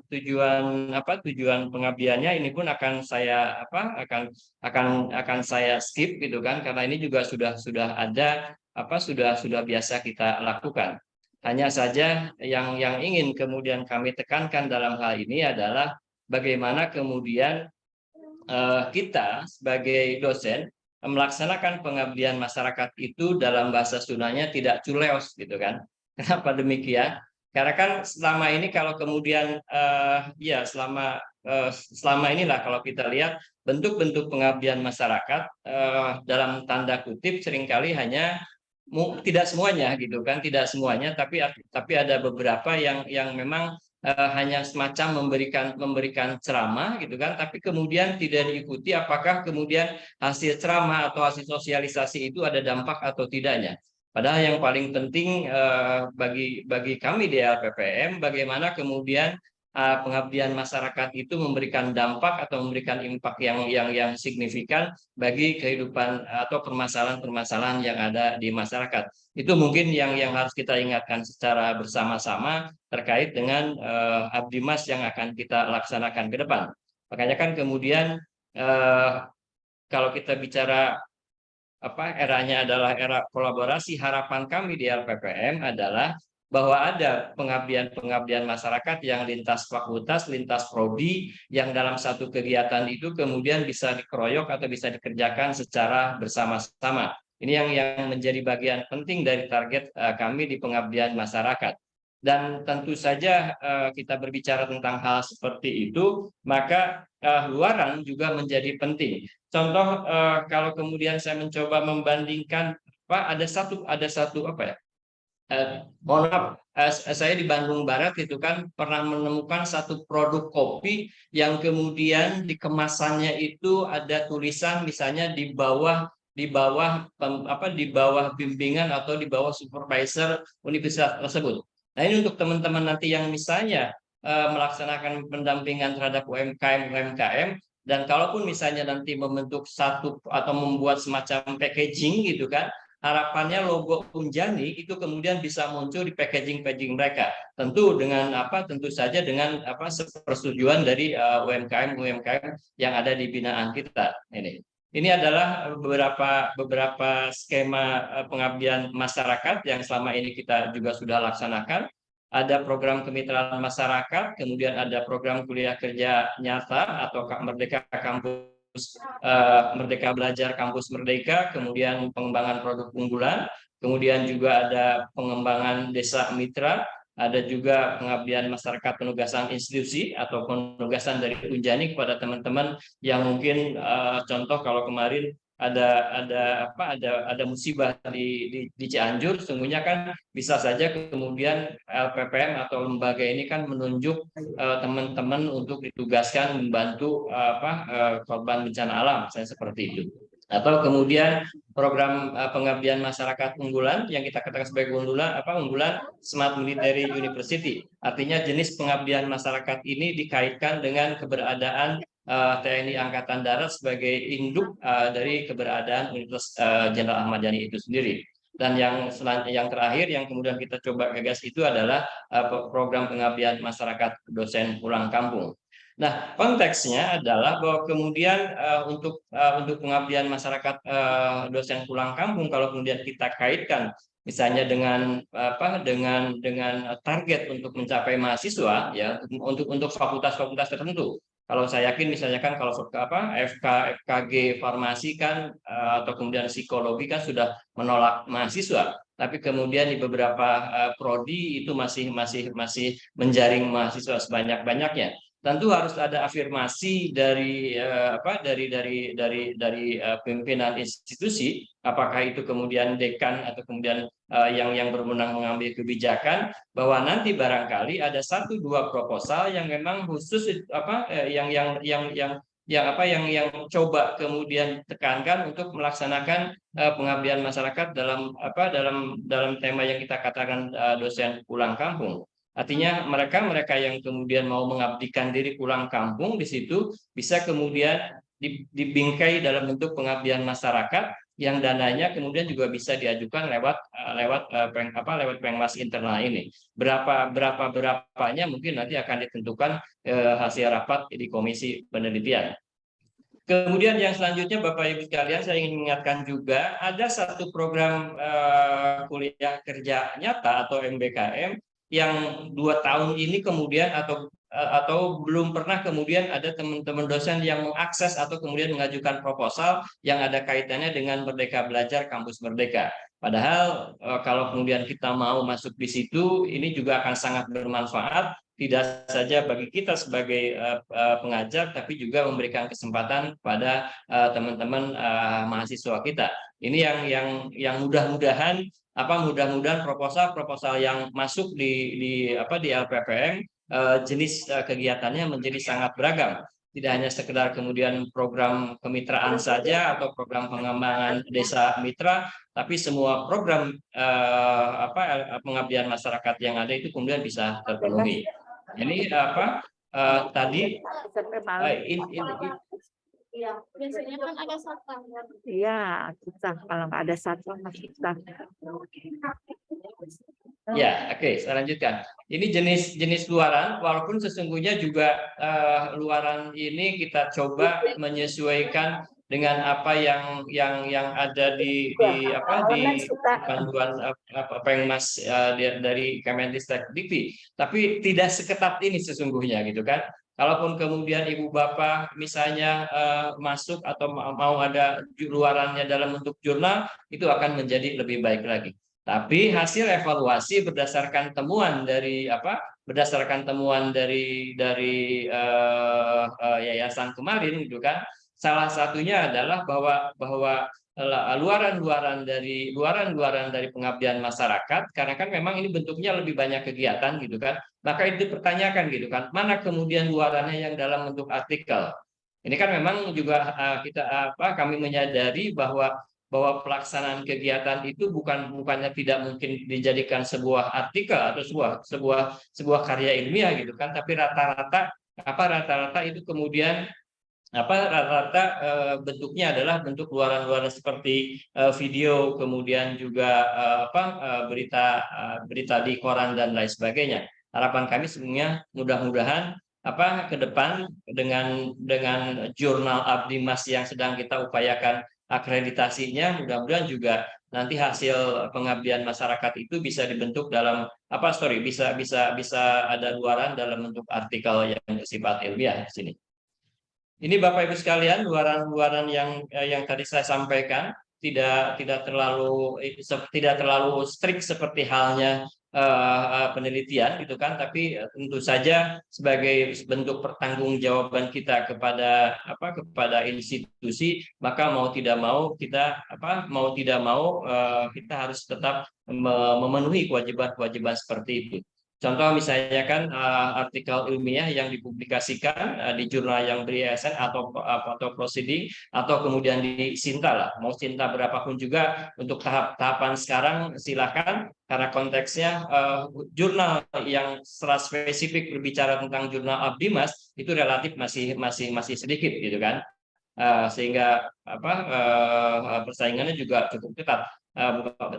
pengabdiannya ini pun akan saya akan saya skip gitu kan, karena ini juga sudah ada sudah biasa kita lakukan. Hanya saja yang ingin kemudian kami tekankan dalam hal ini adalah bagaimana kemudian kita sebagai dosen melaksanakan pengabdian masyarakat itu dalam bahasa Sundanya tidak culeos gitu kan. Kenapa demikian? Karena kan selama ini kalau kemudian selama inilah kalau kita lihat bentuk-bentuk pengabdian masyarakat dalam tanda kutip seringkali hanya tidak semuanya gitu kan, tidak semuanya, tapi ada beberapa yang memang hanya semacam memberikan ceramah gitu kan, tapi kemudian tidak diikuti apakah kemudian hasil ceramah atau hasil sosialisasi itu ada dampak atau tidaknya. Padahal yang paling penting bagi kami di LPPM bagaimana kemudian pengabdian masyarakat itu memberikan dampak atau memberikan impact yang signifikan bagi kehidupan atau permasalahan-permasalahan yang ada di masyarakat. Itu mungkin yang harus kita ingatkan secara bersama-sama terkait dengan Abdimas yang akan kita laksanakan ke depan. Makanya kan kemudian kalau kita bicara eranya adalah era kolaborasi, harapan kami di LPPM adalah bahwa ada pengabdian masyarakat yang lintas fakultas, lintas prodi, yang dalam satu kegiatan itu kemudian bisa dikeroyok atau bisa dikerjakan secara bersama-sama. Ini yang menjadi bagian penting dari target kami di pengabdian masyarakat. Dan tentu saja kita berbicara tentang hal seperti itu, maka luaran juga menjadi penting. Contoh kalau kemudian saya mencoba membandingkan, ada satu mohon maaf, saya di Bandung Barat itu kan pernah menemukan satu produk kopi yang kemudian di kemasannya itu ada tulisan misalnya di bawah bimbingan atau di bawah supervisor universitas tersebut. Nah, ini untuk teman-teman nanti yang misalnya melaksanakan pendampingan terhadap UMKM, dan kalaupun misalnya nanti membentuk satu atau membuat semacam packaging gitu kan, harapannya logo Unjani itu kemudian bisa muncul di packaging mereka. Tentu saja dengan persetujuan dari UMKM yang ada di binaan kita ini. Ini adalah beberapa skema pengabdian masyarakat yang selama ini kita juga sudah laksanakan. Ada program kemitraan masyarakat, kemudian ada program kuliah kerja nyata atau Merdeka Kampus, Merdeka Belajar Kampus Merdeka, kemudian pengembangan produk unggulan, kemudian juga ada pengembangan desa mitra, ada juga pengabdian masyarakat penugasan institusi atau penugasan dari Unjani kepada teman-teman yang mungkin contoh kalau kemarin ada musibah di Cianjur, sesungguhnya kan bisa saja kemudian LPPM atau lembaga ini kan menunjuk teman-teman untuk ditugaskan membantu korban bencana alam, saya seperti itu. Atau kemudian program pengabdian masyarakat unggulan yang kita katakan sebagai unggulan Smart Military University. Artinya jenis pengabdian masyarakat ini dikaitkan dengan keberadaan TNI Angkatan Darat sebagai induk dari keberadaan Universitas Jenderal Ahmad Yani itu sendiri. Dan yang terakhir yang kemudian kita coba gagas itu adalah program pengabdian masyarakat dosen pulang kampung. Nah, konteksnya adalah bahwa kemudian untuk pengabdian masyarakat dosen pulang kampung, kalau kemudian kita kaitkan misalnya dengan target untuk mencapai mahasiswa ya untuk fakultas-fakultas tertentu. Kalau saya yakin misalnya kan kalau FKG farmasi kan atau kemudian psikologi kan sudah menolak mahasiswa, tapi kemudian di beberapa prodi itu masih menjaring mahasiswa sebanyak-banyaknya. Tentu harus ada afirmasi dari pimpinan institusi, apakah itu kemudian dekan atau kemudian yang berwenang mengambil kebijakan, bahwa nanti barangkali ada 1-2 proposal yang memang khusus yang coba kemudian tekankan untuk melaksanakan pengabdian masyarakat dalam tema yang kita katakan dosen pulang kampung. Artinya mereka yang kemudian mau mengabdikan diri pulang kampung di situ bisa kemudian dibingkai dalam bentuk pengabdian masyarakat yang dananya kemudian juga bisa diajukan lewat pengmas internal ini. Berapanya mungkin nanti akan ditentukan hasil rapat di komisi penelitian. Kemudian yang selanjutnya Bapak Ibu sekalian, saya ingin mengingatkan juga ada satu program kuliah kerja nyata atau MBKM yang 2 tahun ini kemudian atau belum pernah kemudian ada teman-teman dosen yang mengakses atau kemudian mengajukan proposal yang ada kaitannya dengan Merdeka Belajar Kampus Merdeka. Padahal kalau kemudian kita mau masuk di situ, ini juga akan sangat bermanfaat, tidak saja bagi kita sebagai pengajar, tapi juga memberikan kesempatan pada teman-teman mahasiswa kita. Ini yang mudah-mudahan proposal yang masuk di LPPM jenis kegiatannya menjadi sangat beragam. Tidak hanya sekedar kemudian program kemitraan saja atau program pengembangan desa mitra, tapi semua program pengabdian masyarakat yang ada itu kemudian bisa terpenuhi. Ini tadi Iya, biasanya kan ada satpam. Iya, kita kalau nggak ada satpam kita. ya, oke, saya lanjutkan. Ini jenis luaran, walaupun sesungguhnya juga luaran ini kita coba menyesuaikan dengan apa yang ada di panduan Pengmas dari Kemendikbud Dikti. Tapi tidak seketat ini sesungguhnya gitu kan. Kalaupun kemudian ibu bapak misalnya masuk atau mau ada luarannya dalam bentuk jurnal, itu akan menjadi lebih baik lagi. Tapi hasil evaluasi berdasarkan temuan dari yayasan kemarin, gitu kan. Salah satunya adalah bahwa luaran-luaran dari pengabdian masyarakat, karena kan memang ini bentuknya lebih banyak kegiatan gitu kan, maka itu dipertanyakan gitu kan, mana kemudian luarannya yang dalam bentuk artikel. Ini kan memang juga kami menyadari bahwa pelaksanaan kegiatan itu bukannya tidak mungkin dijadikan sebuah artikel atau sebuah karya ilmiah gitu kan, tapi rata-rata itu kemudian rata-rata bentuknya adalah bentuk luaran-luaran seperti video, kemudian juga berita di koran dan lain sebagainya. Harapan kami sebenarnya mudah-mudahan ke depan dengan jurnal Abdi Mas yang sedang kita upayakan akreditasinya, mudah-mudahan juga nanti hasil pengabdian masyarakat itu bisa dibentuk dalam bisa ada luaran dalam bentuk artikel yang bersifat ilmiah di sini. Ini Bapak Ibu sekalian, luaran-luaran yang tadi saya sampaikan tidak terlalu strict seperti halnya penelitian gitu kan, tapi tentu saja sebagai bentuk pertanggungjawaban kita kepada institusi, maka mau tidak mau kita harus tetap memenuhi kewajiban seperti itu. Contoh misalnya kan artikel ilmiah yang dipublikasikan di jurnal yang beri-ASN atau proceeding atau kemudian di Sinta lah. Mau Sinta berapapun juga untuk tahapan sekarang silakan, karena konteksnya jurnal yang secara spesifik berbicara tentang jurnal Abdi Mas itu relatif masih sedikit gitu kan. Sehingga persaingannya juga cukup ketat.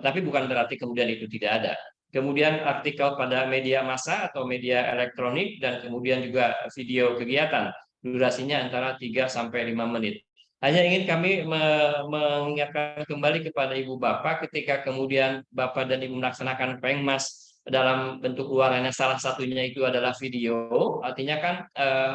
Tapi bukan berarti kemudian itu tidak ada. Kemudian artikel pada media massa atau media elektronik, dan kemudian juga video kegiatan. Durasinya antara 3 sampai 5 menit. Hanya ingin kami mengingatkan kembali kepada Ibu Bapak, ketika kemudian Bapak dan Ibu melaksanakan Pengmas dalam bentuk luarannya salah satunya itu adalah video, artinya kan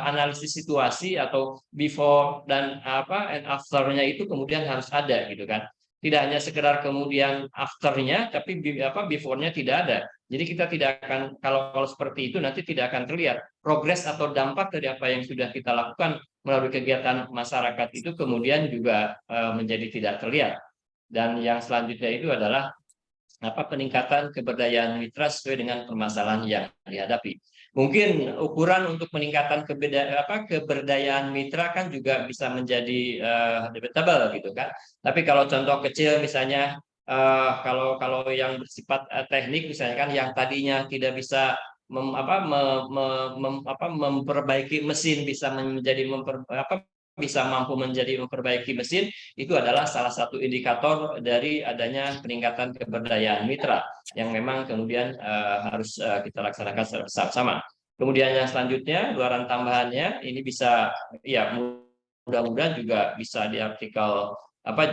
analisis situasi atau before dan and after-nya itu kemudian harus ada gitu kan. Tidak hanya sekedar kemudian after-nya, tapi before-nya tidak ada. Jadi kita tidak akan, kalau seperti itu nanti tidak akan terlihat progres atau dampak dari apa yang sudah kita lakukan melalui kegiatan masyarakat itu kemudian juga menjadi tidak terlihat. Dan yang selanjutnya itu adalah peningkatan keberdayaan mitra sesuai dengan permasalahan yang dihadapi. Mungkin ukuran untuk peningkatan keberdayaan mitra kan juga bisa menjadi debatable gitu kan. Tapi kalau contoh kecil misalnya kalau yang bersifat teknik misalnya kan, yang tadinya tidak bisa memperbaiki mesin bisa mampu memperbaiki mesin, itu adalah salah satu indikator dari adanya peningkatan keberdayaan mitra yang memang kemudian harus kita laksanakan secara bersama-sama. Kemudian yang selanjutnya, luaran tambahannya ini bisa mudah-mudahan juga bisa di artikel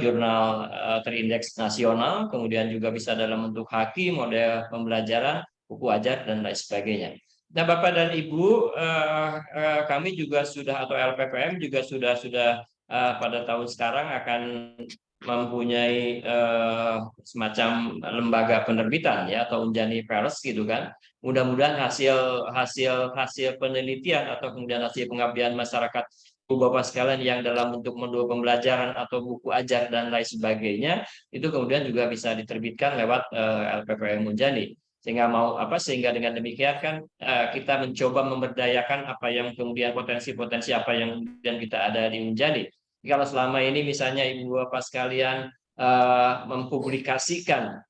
jurnal terindeks nasional, kemudian juga bisa dalam bentuk haki, model pembelajaran, buku ajar dan lain sebagainya. Nah, Bapak dan Ibu, kami juga sudah, atau LPPM juga sudah pada tahun sekarang akan mempunyai semacam lembaga penerbitan ya, atau Unjani Pers gitu kan. Mudah-mudahan hasil penelitian atau kemudian hasil pengabdian masyarakat Bapak sekalian yang dalam bentuk modul pembelajaran atau buku ajar dan lain sebagainya itu kemudian juga bisa diterbitkan lewat LPPM Unjani. Sehingga dengan demikian kan kita mencoba memberdayakan apa yang kemudian potensi-potensi apa yang kemudian kita ada di Unjani. Kalau selama ini misalnya Ibu Bapak sekalian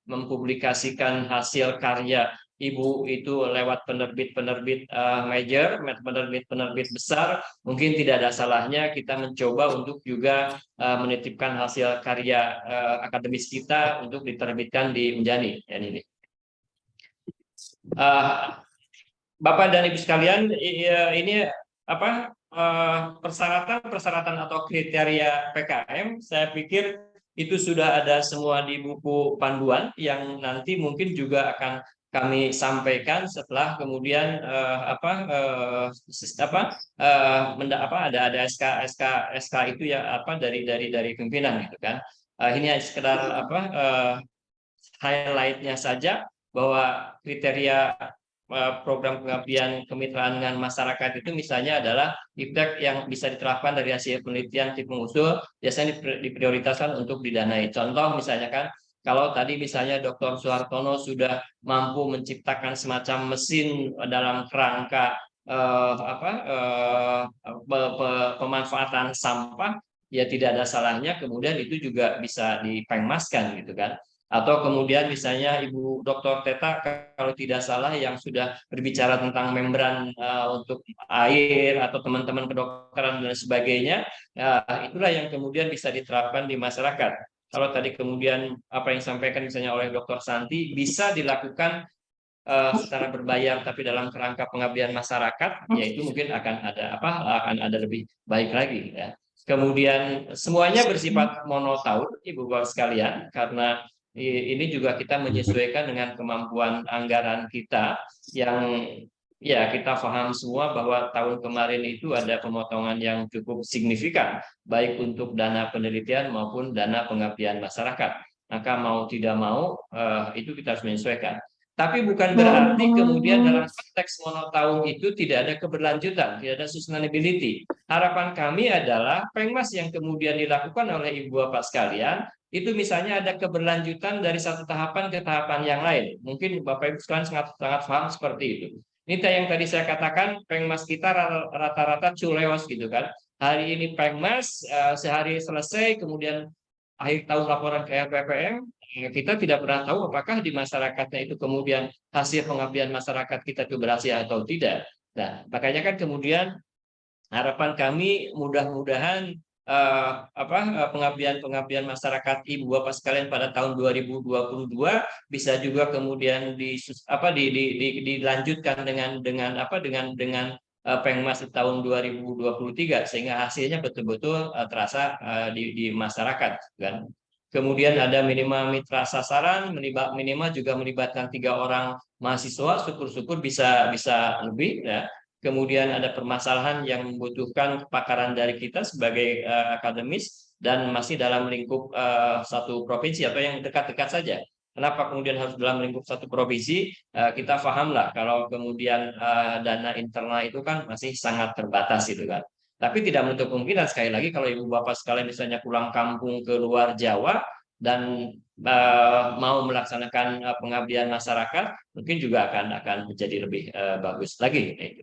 mempublikasikan hasil karya Ibu itu lewat penerbit-penerbit major, penerbit-penerbit besar, mungkin tidak ada salahnya kita mencoba untuk juga menitipkan hasil karya akademis kita untuk diterbitkan di Unjani. Ini. Bapak dan Ibu sekalian, ini apa persyaratan atau kriteria PKM, saya pikir itu sudah ada semua di buku panduan yang nanti mungkin juga akan kami sampaikan setelah kemudian ada SK itu ya dari pimpinan gitu kan. Ini sekedar highlight-nya saja bahwa kriteria program pengabdian kemitraan dengan masyarakat itu misalnya adalah impact yang bisa diterapkan dari hasil penelitian tim pengusul biasanya diprioritaskan untuk didanai. Contoh misalnya kan kalau tadi misalnya Dr. Suhartono sudah mampu menciptakan semacam mesin dalam kerangka pemanfaatan sampah, ya tidak ada salahnya kemudian itu juga bisa dipengmaskan gitu kan. Atau kemudian misalnya Ibu Dr. Teta kalau tidak salah yang sudah berbicara tentang membran untuk air atau teman-teman kedokteran dan sebagainya, itulah yang kemudian bisa diterapkan di masyarakat. Kalau tadi kemudian apa yang disampaikan misalnya oleh Dr. Santi bisa dilakukan secara berbayar tapi dalam kerangka pengabdian masyarakat, yaitu mungkin akan ada lebih baik lagi ya. Kemudian semuanya bersifat monotaun Ibu Bapak sekalian, karena ini juga kita menyesuaikan dengan kemampuan anggaran kita yang ya kita paham semua bahwa tahun kemarin itu ada pemotongan yang cukup signifikan baik untuk dana penelitian maupun dana pengabdian masyarakat. Maka mau tidak mau itu kita harus menyesuaikan. Tapi bukan berarti kemudian dalam konteks monotaun itu tidak ada keberlanjutan, tidak ada sustainability. Harapan kami adalah pengmas yang kemudian dilakukan oleh Ibu Bapak sekalian itu misalnya ada keberlanjutan dari satu tahapan ke tahapan yang lain. Mungkin Bapak Ibu sekalian sangat paham seperti itu. Ini yang tadi saya katakan pengmas kita rata-rata culeos gitu kan. Hari ini pengmas sehari selesai, kemudian akhir tahun laporan ke LPPM, kita tidak pernah tahu apakah di masyarakatnya itu kemudian hasil pengabdian masyarakat kita itu berhasil atau tidak. Nah, makanya kan kemudian harapan kami mudah-mudahan pengabdian masyarakat Ibu Bapak sekalian pada tahun 2022 bisa juga kemudian dilanjutkan dengan pengmas di tahun 2023 sehingga hasilnya betul-betul terasa di masyarakat kan. Kemudian ada minimal mitra sasaran, minimal juga melibatkan 3 orang mahasiswa, syukur-syukur bisa lebih ya. Kemudian ada permasalahan yang membutuhkan kepakaran dari kita sebagai akademis dan masih dalam lingkup satu provinsi atau yang dekat-dekat saja. Kenapa kemudian harus dalam lingkup satu provinsi? Kita pahamlah kalau kemudian dana internal itu kan masih sangat terbatas itu kan. Tapi tidak menutup kemungkinan sekali lagi kalau Ibu Bapak sekalian misalnya pulang kampung ke luar Jawa dan mau melaksanakan pengabdian masyarakat, mungkin juga akan menjadi lebih bagus lagi.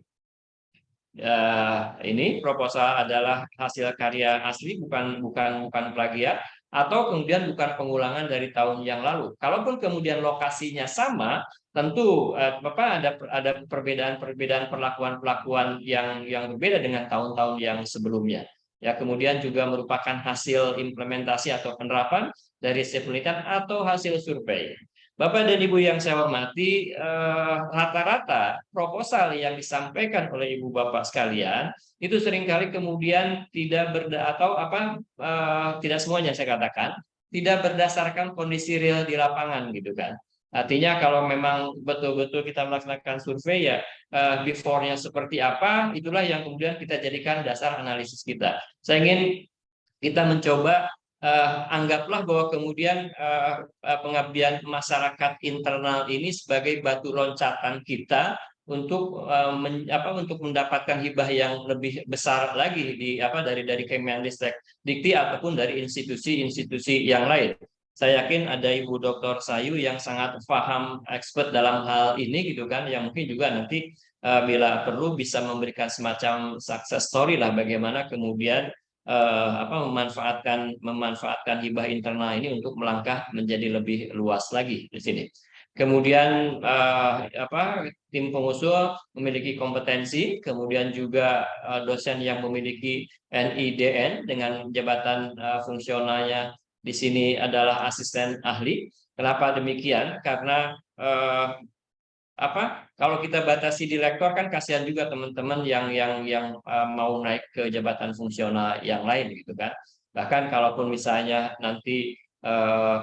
Ini proposal adalah hasil karya asli, bukan plagiat, atau kemudian bukan pengulangan dari tahun yang lalu. Kalaupun kemudian lokasinya sama, tentu ada perbedaan perlakuan yang berbeda dengan tahun-tahun yang sebelumnya. Ya, kemudian juga merupakan hasil implementasi atau penerapan dari hasil penelitian atau hasil survei. Bapak dan Ibu yang saya hormati, rata-rata proposal yang disampaikan oleh Ibu Bapak sekalian itu seringkali kemudian tidak semuanya saya katakan tidak berdasarkan kondisi real di lapangan gitu kan. Artinya kalau memang betul-betul kita melaksanakan survei ya before-nya seperti apa, itulah yang kemudian kita jadikan dasar analisis kita. Saya ingin kita mencoba anggaplah bahwa kemudian pengabdian masyarakat internal ini sebagai batu loncatan kita untuk mendapatkan hibah yang lebih besar lagi dari Kemendikti ataupun dari institusi-institusi yang lain. saya yakin ada Ibu Dr. Sayu yang sangat paham, expert dalam hal ini gitu kan, yang mungkin juga nanti bila perlu bisa memberikan semacam success story lah bagaimana kemudian memanfaatkan hibah internal ini untuk melangkah menjadi lebih luas lagi di sini. Kemudian tim pengusul memiliki kompetensi, kemudian juga dosen yang memiliki NIDN dengan jabatan fungsionalnya di sini adalah asisten ahli. Kenapa demikian? Karena kalau kita batasi di lektor kan kasihan juga teman-teman yang mau naik ke jabatan fungsional yang lain gitu kan. Bahkan kalaupun misalnya nanti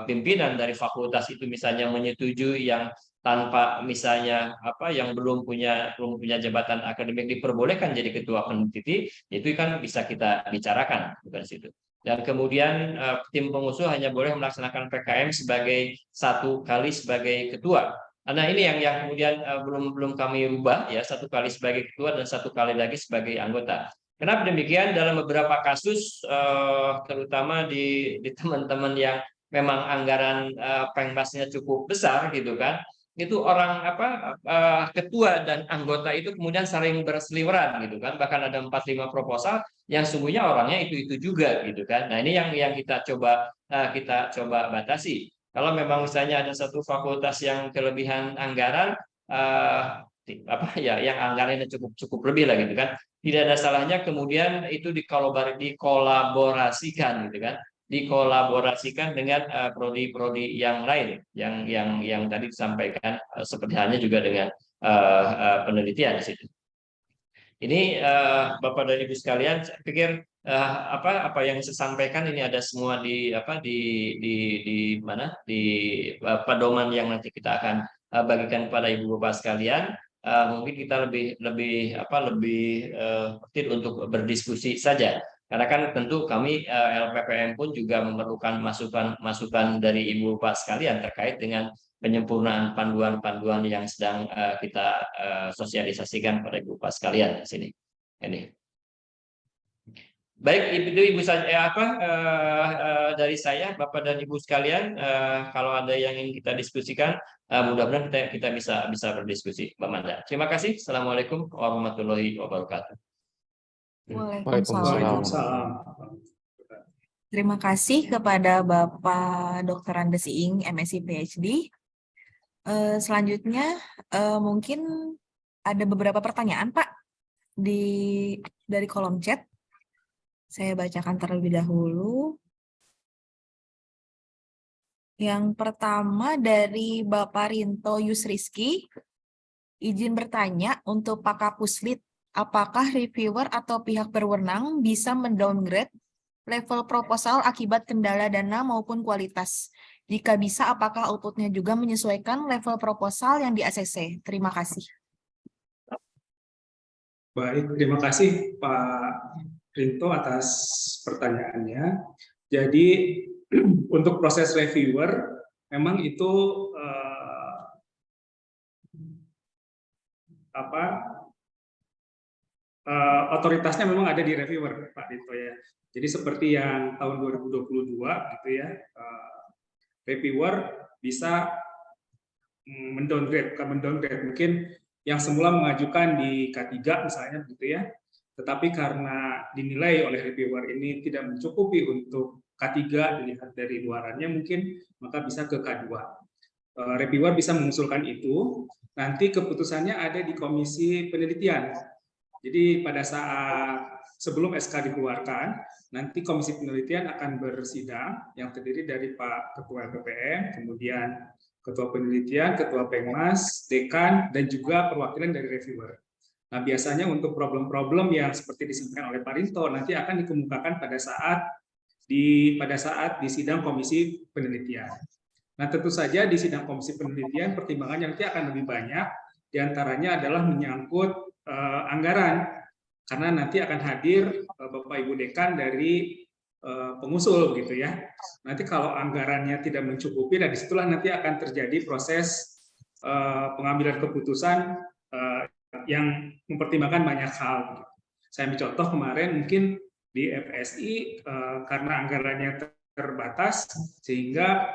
pimpinan dari fakultas itu misalnya menyetujui yang tanpa misalnya yang belum punya jabatan akademik diperbolehkan jadi ketua peneliti, itu kan bisa kita bicarakan bukan situ. Dan kemudian tim pengusul hanya boleh melaksanakan PKM sebagai 1 kali sebagai ketua. Nah ini yang kemudian belum kami rubah ya, 1 kali sebagai ketua dan 1 kali lagi sebagai anggota. Kenapa demikian? Dalam beberapa kasus terutama di teman-teman yang memang anggaran pengmasnya cukup besar gitu kan, itu orang ketua dan anggota itu kemudian saling berseliweran gitu kan, bahkan ada 4-5 proposal yang sungguhnya orangnya itu juga gitu kan. Nah ini yang kita coba batasi. Kalau memang misalnya ada satu fakultas yang kelebihan anggaran, yang anggarannya cukup lebih lah gitu kan, tidak ada salahnya kemudian itu dikolaborasikan gitu kan, dikolaborasikan dengan prodi-prodi yang lain yang tadi disampaikan, seperti halnya juga dengan penelitian di situ. Ini Bapak dan Ibu sekalian, saya pikir apa yang saya sampaikan ini ada semua di pedoman yang nanti kita akan bagikan kepada Ibu Bapak sekalian. Mungkin kita lebih untuk berdiskusi saja. Karena kan tentu kami LPPM pun juga memerlukan masukan dari Ibu Bapak sekalian terkait dengan penyempurnaan panduan-panduan yang sedang kita sosialisasikan pada Ibu Bapak sekalian di sini. Ini. Baik, itu Ibu saja dari saya, Bapak dan Ibu sekalian, kalau ada yang ingin kita diskusikan, mudah-mudahan kita bisa berdiskusi, Mbak Manda. Terima kasih. Assalamualaikum warahmatullahi wabarakatuh. Waalaikumsalam. Terima kasih kepada Bapak Dr. Andes Iing, MSc PhD. Selanjutnya mungkin ada beberapa pertanyaan Pak dari kolom chat. Saya bacakan terlebih dahulu. Yang pertama dari Bapak Rinto Yusriski, izin bertanya untuk Pak Kapuslit, apakah reviewer atau pihak berwenang bisa mendowngrade level proposal akibat kendala dana maupun kualitas? Jika bisa, apakah outputnya juga menyesuaikan level proposal yang di ACC? Terima kasih. Baik, terima kasih Pak Rinto atas pertanyaannya. Jadi untuk proses reviewer memang itu otoritasnya memang ada di reviewer Pak Rinto ya. Jadi seperti yang tahun 2022 gitu ya, reviewer bisa mendowngrade, mungkin yang semula mengajukan di K3 misalnya begitu ya, tetapi karena dinilai oleh reviewer ini tidak mencukupi untuk K3 dilihat dari luarannya mungkin, maka bisa ke K2. Reviewer bisa mengusulkan itu, nanti keputusannya ada di komisi penelitian. Jadi pada saat sebelum SK dikeluarkan, nanti komisi penelitian akan bersidang yang terdiri dari Pak Ketua LPPM, kemudian Ketua Penelitian, Ketua Pengmas, Dekan, dan juga perwakilan dari reviewer. Nah, biasanya untuk problem-problem yang seperti disampaikan oleh Pak Rinto nanti akan dikemukakan pada saat di sidang komisi penelitian. Nah, tentu saja di sidang komisi penelitian pertimbangan yang nanti akan lebih banyak, diantaranya adalah menyangkut anggaran, karena nanti akan hadir Bapak Ibu Dekan dari pengusul gitu ya. Nanti kalau anggarannya tidak mencukupi, dan disitulah nanti akan terjadi proses pengambilan keputusan yang mempertimbangkan banyak hal. Saya ambil contoh kemarin mungkin di FSI karena anggarannya terbatas sehingga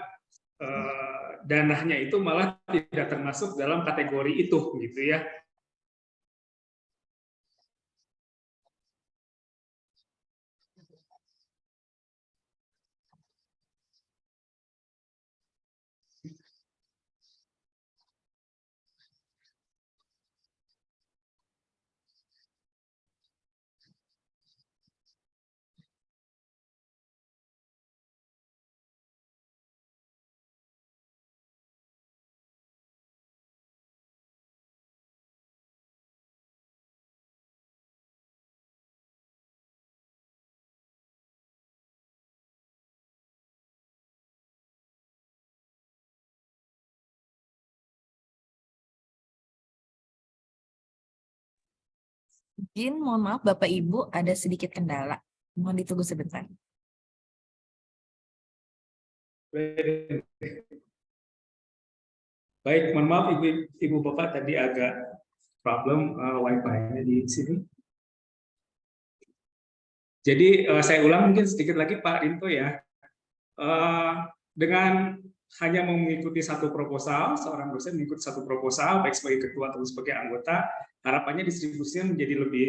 dananya itu malah tidak termasuk dalam kategori itu gitu ya. Izin, mohon maaf Bapak Ibu, ada sedikit kendala. Mohon ditunggu sebentar. Baik, mohon maaf Ibu Bapak tadi agak problem Wi-Fi-nya di sini. Jadi saya ulang mungkin sedikit lagi Pak Rinto ya. Dengan hanya mengikuti satu proposal, seorang dosen mengikuti satu proposal, baik sebagai ketua atau sebagai anggota, harapannya distribusinya menjadi lebih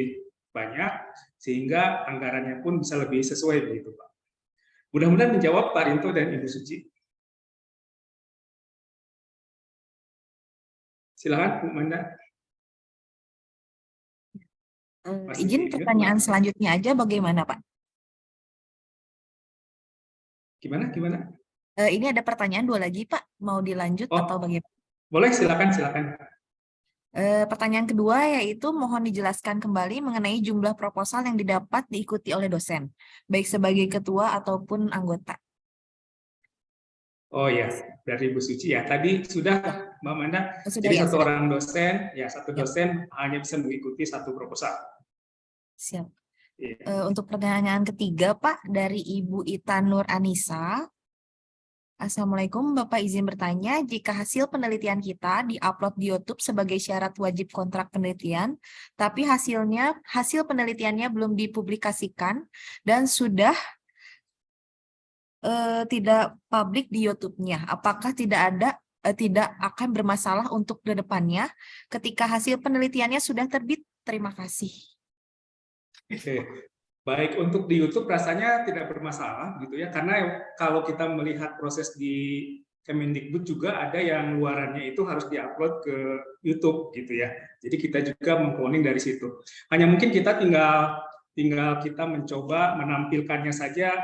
banyak, sehingga anggarannya pun bisa lebih sesuai begitu Pak. Mudah-mudahan menjawab Pak Rinto dan Ibu Suci. Silakan Bu Manda. Izin pertanyaan selanjutnya aja bagaimana Pak? Gimana? Ini ada pertanyaan 2 lagi Pak, mau dilanjut atau bagaimana? Boleh, silakan. Pertanyaan kedua yaitu mohon dijelaskan kembali mengenai jumlah proposal yang didapat diikuti oleh dosen, baik sebagai ketua ataupun anggota. Oh ya, dari Bu Suci ya. Tadi sudah Mbak Manda. Sudah, Jadi ya, satu sudah. orang dosen, ya satu dosen hanya bisa mengikuti satu proposal. Siap. Iya. Untuk pertanyaan ketiga Pak, dari Ibu Ita Nur Anissa. Assalamualaikum, Bapak izin bertanya, jika hasil penelitian kita diupload di YouTube sebagai syarat wajib kontrak penelitian, tapi hasil penelitiannya belum dipublikasikan dan sudah tidak publik di YouTube-nya, apakah tidak akan bermasalah untuk ke depannya ketika hasil penelitiannya sudah terbit? Terima kasih. Oke. Baik, untuk di YouTube rasanya tidak bermasalah gitu ya, karena kalau kita melihat proses di Kemendikbud juga ada yang luarannya itu harus diupload ke YouTube gitu ya. Jadi kita juga mengcloning dari situ. Hanya mungkin kita tinggal kita mencoba menampilkannya saja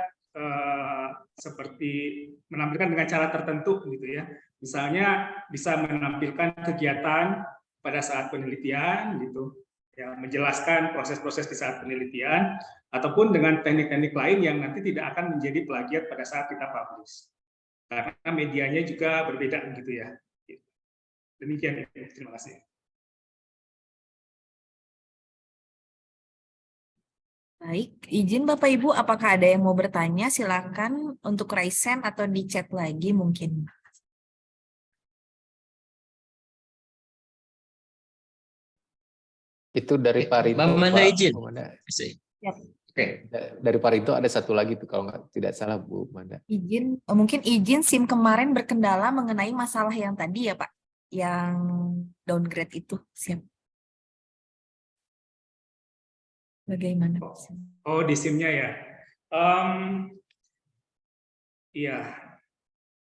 seperti menampilkan dengan cara tertentu gitu ya. Misalnya bisa menampilkan kegiatan pada saat penelitian gitu. Ya, menjelaskan proses-proses di saat penelitian, ataupun dengan teknik-teknik lain yang nanti tidak akan menjadi plagiat pada saat kita publish. Karena medianya juga berbeda gitu ya. Demikian, terima kasih. Baik, izin Bapak Ibu, apakah ada yang mau bertanya? Silakan untuk raise hand atau di chat lagi mungkin. Itu dari Pak Rinto. Mbak Manda Pak. izin. Siap. Oke. Dari Pak Rinto ada satu lagi tuh kalau tidak salah Bu Manda. Izin, mungkin izin SIM kemarin berkendala mengenai masalah yang tadi ya Pak, yang downgrade itu. Siap. Bagaimana? Oh, di SIM-nya ya. Iya.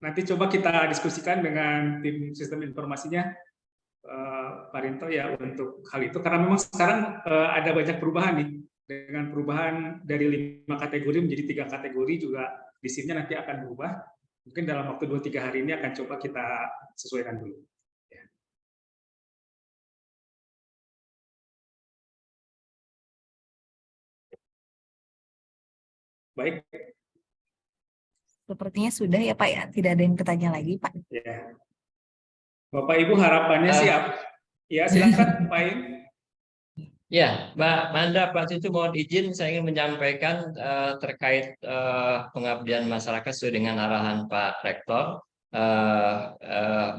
Nanti coba kita diskusikan dengan tim sistem informasinya, Pak Rinto ya, untuk hal itu. Karena memang sekarang ada banyak perubahan nih. Dengan perubahan dari 5 kategori menjadi 3 kategori juga di SIM-nya nanti akan berubah. Mungkin dalam waktu 2-3 hari ini akan coba kita sesuaikan dulu. Ya. Baik. Sepertinya sudah ya Pak ya, tidak ada yang bertanya lagi Pak. Ya. Bapak Ibu harapannya siap. Ya, silakan Pak In. Ya, Mbak Manda, Pak itu mohon izin saya ingin menyampaikan terkait pengabdian masyarakat sesuai dengan arahan Pak Rektor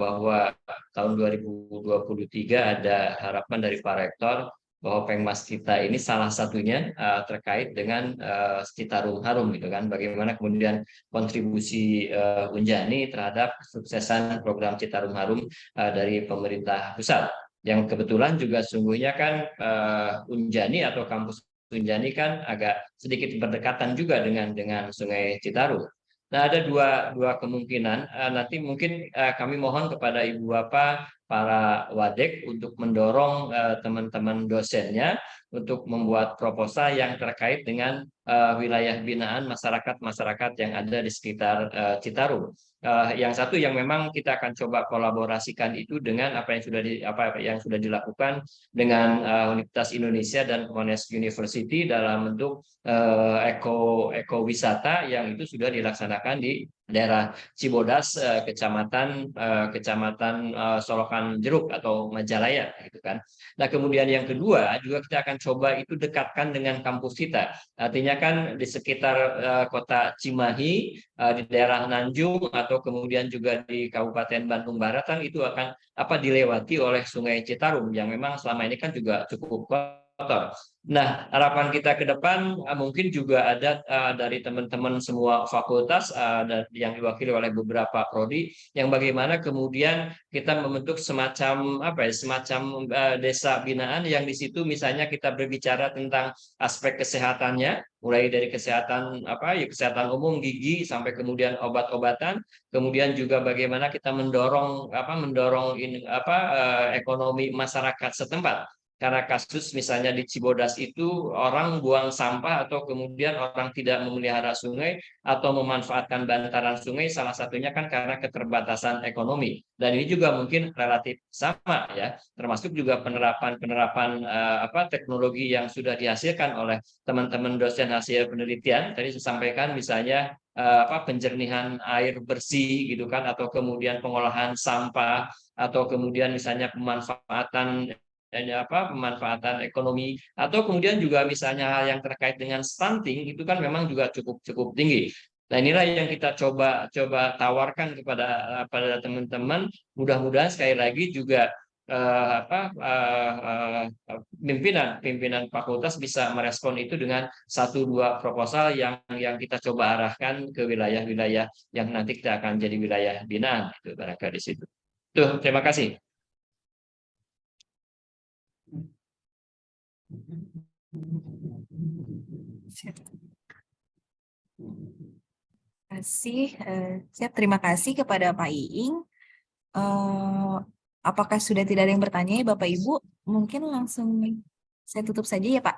bahwa tahun 2023 ada harapan dari Pak Rektor bahwa Pengmas kita ini salah satunya terkait dengan Citarum Harum gitu kan. Bagaimana kemudian kontribusi Unjani terhadap kesuksesan program Citarum Harum dari pemerintah pusat. Yang kebetulan juga sungguhnya kan Unjani atau kampus Unjani kan agak sedikit berdekatan juga dengan Sungai Citarum. Nah, ada dua kemungkinan. Nanti mungkin kami mohon kepada Ibu Bapak para wadek untuk mendorong teman-teman dosennya untuk membuat proposal yang terkait dengan wilayah binaan masyarakat-masyarakat yang ada di sekitar Citarum. Yang satu yang memang kita akan coba kolaborasikan itu dengan apa yang sudah dilakukan dengan Universitas Indonesia dan Monash University dalam bentuk ekowisata yang itu sudah dilaksanakan di daerah Cibodas, kecamatan Solokan Jeruk atau Majalaya gitu kan. Nah, kemudian yang kedua juga kita akan coba itu dekatkan dengan kampus kita. Artinya kan di sekitar kota Cimahi, di daerah Nanjung atau kemudian juga di Kabupaten Bandung Barat kan itu akan dilewati oleh Sungai Citarum yang memang selama ini kan juga cukup kotor. Nah, harapan kita ke depan mungkin juga ada dari teman-teman semua fakultas yang diwakili oleh beberapa prodi yang bagaimana kemudian kita membentuk semacam desa binaan yang di situ misalnya kita berbicara tentang aspek kesehatannya, mulai dari kesehatan kesehatan umum, gigi sampai kemudian obat-obatan, kemudian juga bagaimana kita mendorong ekonomi masyarakat setempat. Karena kasus misalnya di Cibodas itu orang buang sampah atau kemudian orang tidak memelihara sungai atau memanfaatkan bantaran sungai salah satunya kan karena keterbatasan ekonomi. Dan ini juga mungkin relatif sama ya, termasuk juga penerapan teknologi yang sudah dihasilkan oleh teman-teman dosen hasil penelitian. Tadi saya sampaikan misalnya penjernihan air bersih gitu kan, atau kemudian pengolahan sampah, atau kemudian misalnya pemanfaatan ekonomi, atau kemudian juga misalnya hal yang terkait dengan stunting itu kan memang juga cukup tinggi. Nah, inilah yang kita coba tawarkan kepada teman-teman. Mudah-mudahan sekali lagi juga pimpinan fakultas bisa merespon itu dengan 1-2 proposal yang kita coba arahkan ke wilayah-wilayah yang nanti kita akan jadi wilayah binaan itu barangkali di situ. Tuh, terima kasih. Terima kasih kepada Pak Iing. Apakah sudah tidak ada yang bertanya ya Bapak Ibu? Mungkin langsung saya tutup saja ya Pak.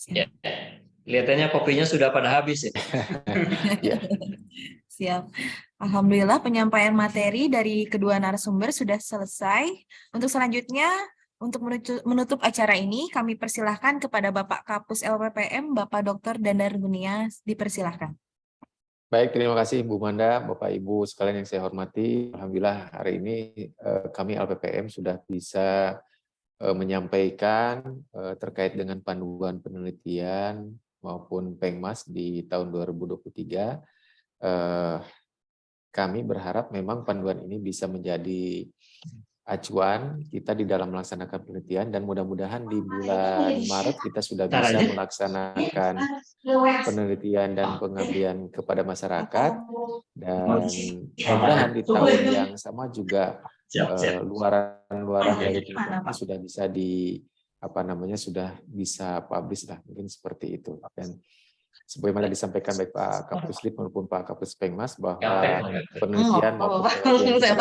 Ya, kelihatannya kopinya sudah pada habis ya. Siap. Alhamdulillah penyampaian materi dari kedua narasumber sudah selesai. Untuk selanjutnya, untuk menutup acara ini, kami persilahkan kepada Bapak Kapus LPPM, Bapak Dr. Dandar Gunia, dipersilahkan. Baik, terima kasih Bu Manda, Bapak Ibu sekalian yang saya hormati. Alhamdulillah hari ini kami LPPM sudah bisa menyampaikan terkait dengan panduan penelitian maupun Pengmas di tahun 2023. Kami berharap memang panduan ini bisa menjadi acuan kita di dalam melaksanakan penelitian, dan mudah-mudahan di bulan Maret kita sudah bisa melaksanakan penelitian dan pengabdian kepada masyarakat, dan mudah-mudahan di tahun yang sama juga luaran dari penelitian ini sudah bisa sudah bisa publish lah, mungkin seperti itu. Dan sebagaimana disampaikan baik Pak Kapuslit maupun Pak Kapus Pengmas bahwa penelitian maupun penelitian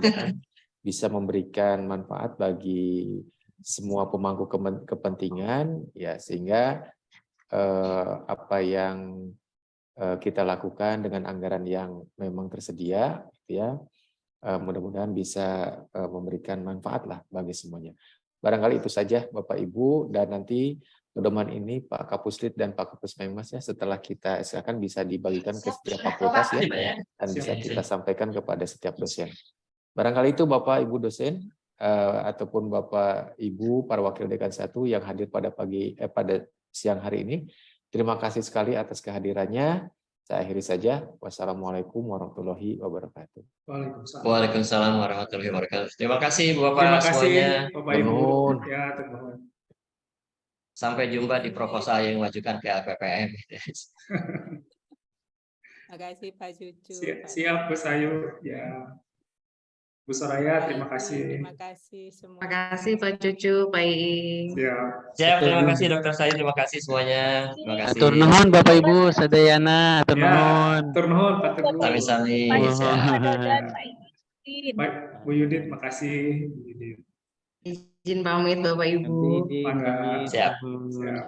ini bisa memberikan manfaat bagi semua pemangku kepentingan ya, sehingga apa yang kita lakukan dengan anggaran yang memang tersedia ya, mudah-mudahan bisa memberikan manfaat lah bagi semuanya. Barangkali itu saja Bapak Ibu, dan nanti pedoman ini Pak Kapuslit dan Pak Kapus Pengmas ya, setelah kita akan bisa dibagikan ke setiap fakultas ya, dan bisa kita sampaikan kepada setiap dosen. Barangkali itu Bapak Ibu dosen ataupun Bapak Ibu para wakil dekan 1 yang hadir pada siang hari ini. Terima kasih sekali atas kehadirannya. Saya akhiri saja. Wassalamualaikum warahmatullahi wabarakatuh. Waalaikumsalam. Waalaikumsalam warahmatullahi wabarakatuh. Terima kasih Bapak Terima kasih semuanya. Bapak Ibu. Nuhun. Ya, terima Sampai jumpa di proposal yang dimajukan ke LPPM. Terima kasih Pak Cucu. Pak Siap, Bu Sayu. Ya. Bu Soraya, terima kasih. Terima kasih semua. Terima kasih Pak Cucu, Pak Iing. Siap. Siap, terima kasih Dokter Sayu, terima kasih semuanya. Terima kasih. Atur nuhun Bapak Ibu sadayana, atur Ya, nuhun. tur nuhun, Pak Teguh. Sami-sami. Nuhun. Baik, Bu Yudit, makasih. Bu Yudit. Izin pamit Bapak Ibu. Mangga. Siap. Siap.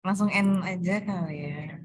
Langsung end aja kali ya.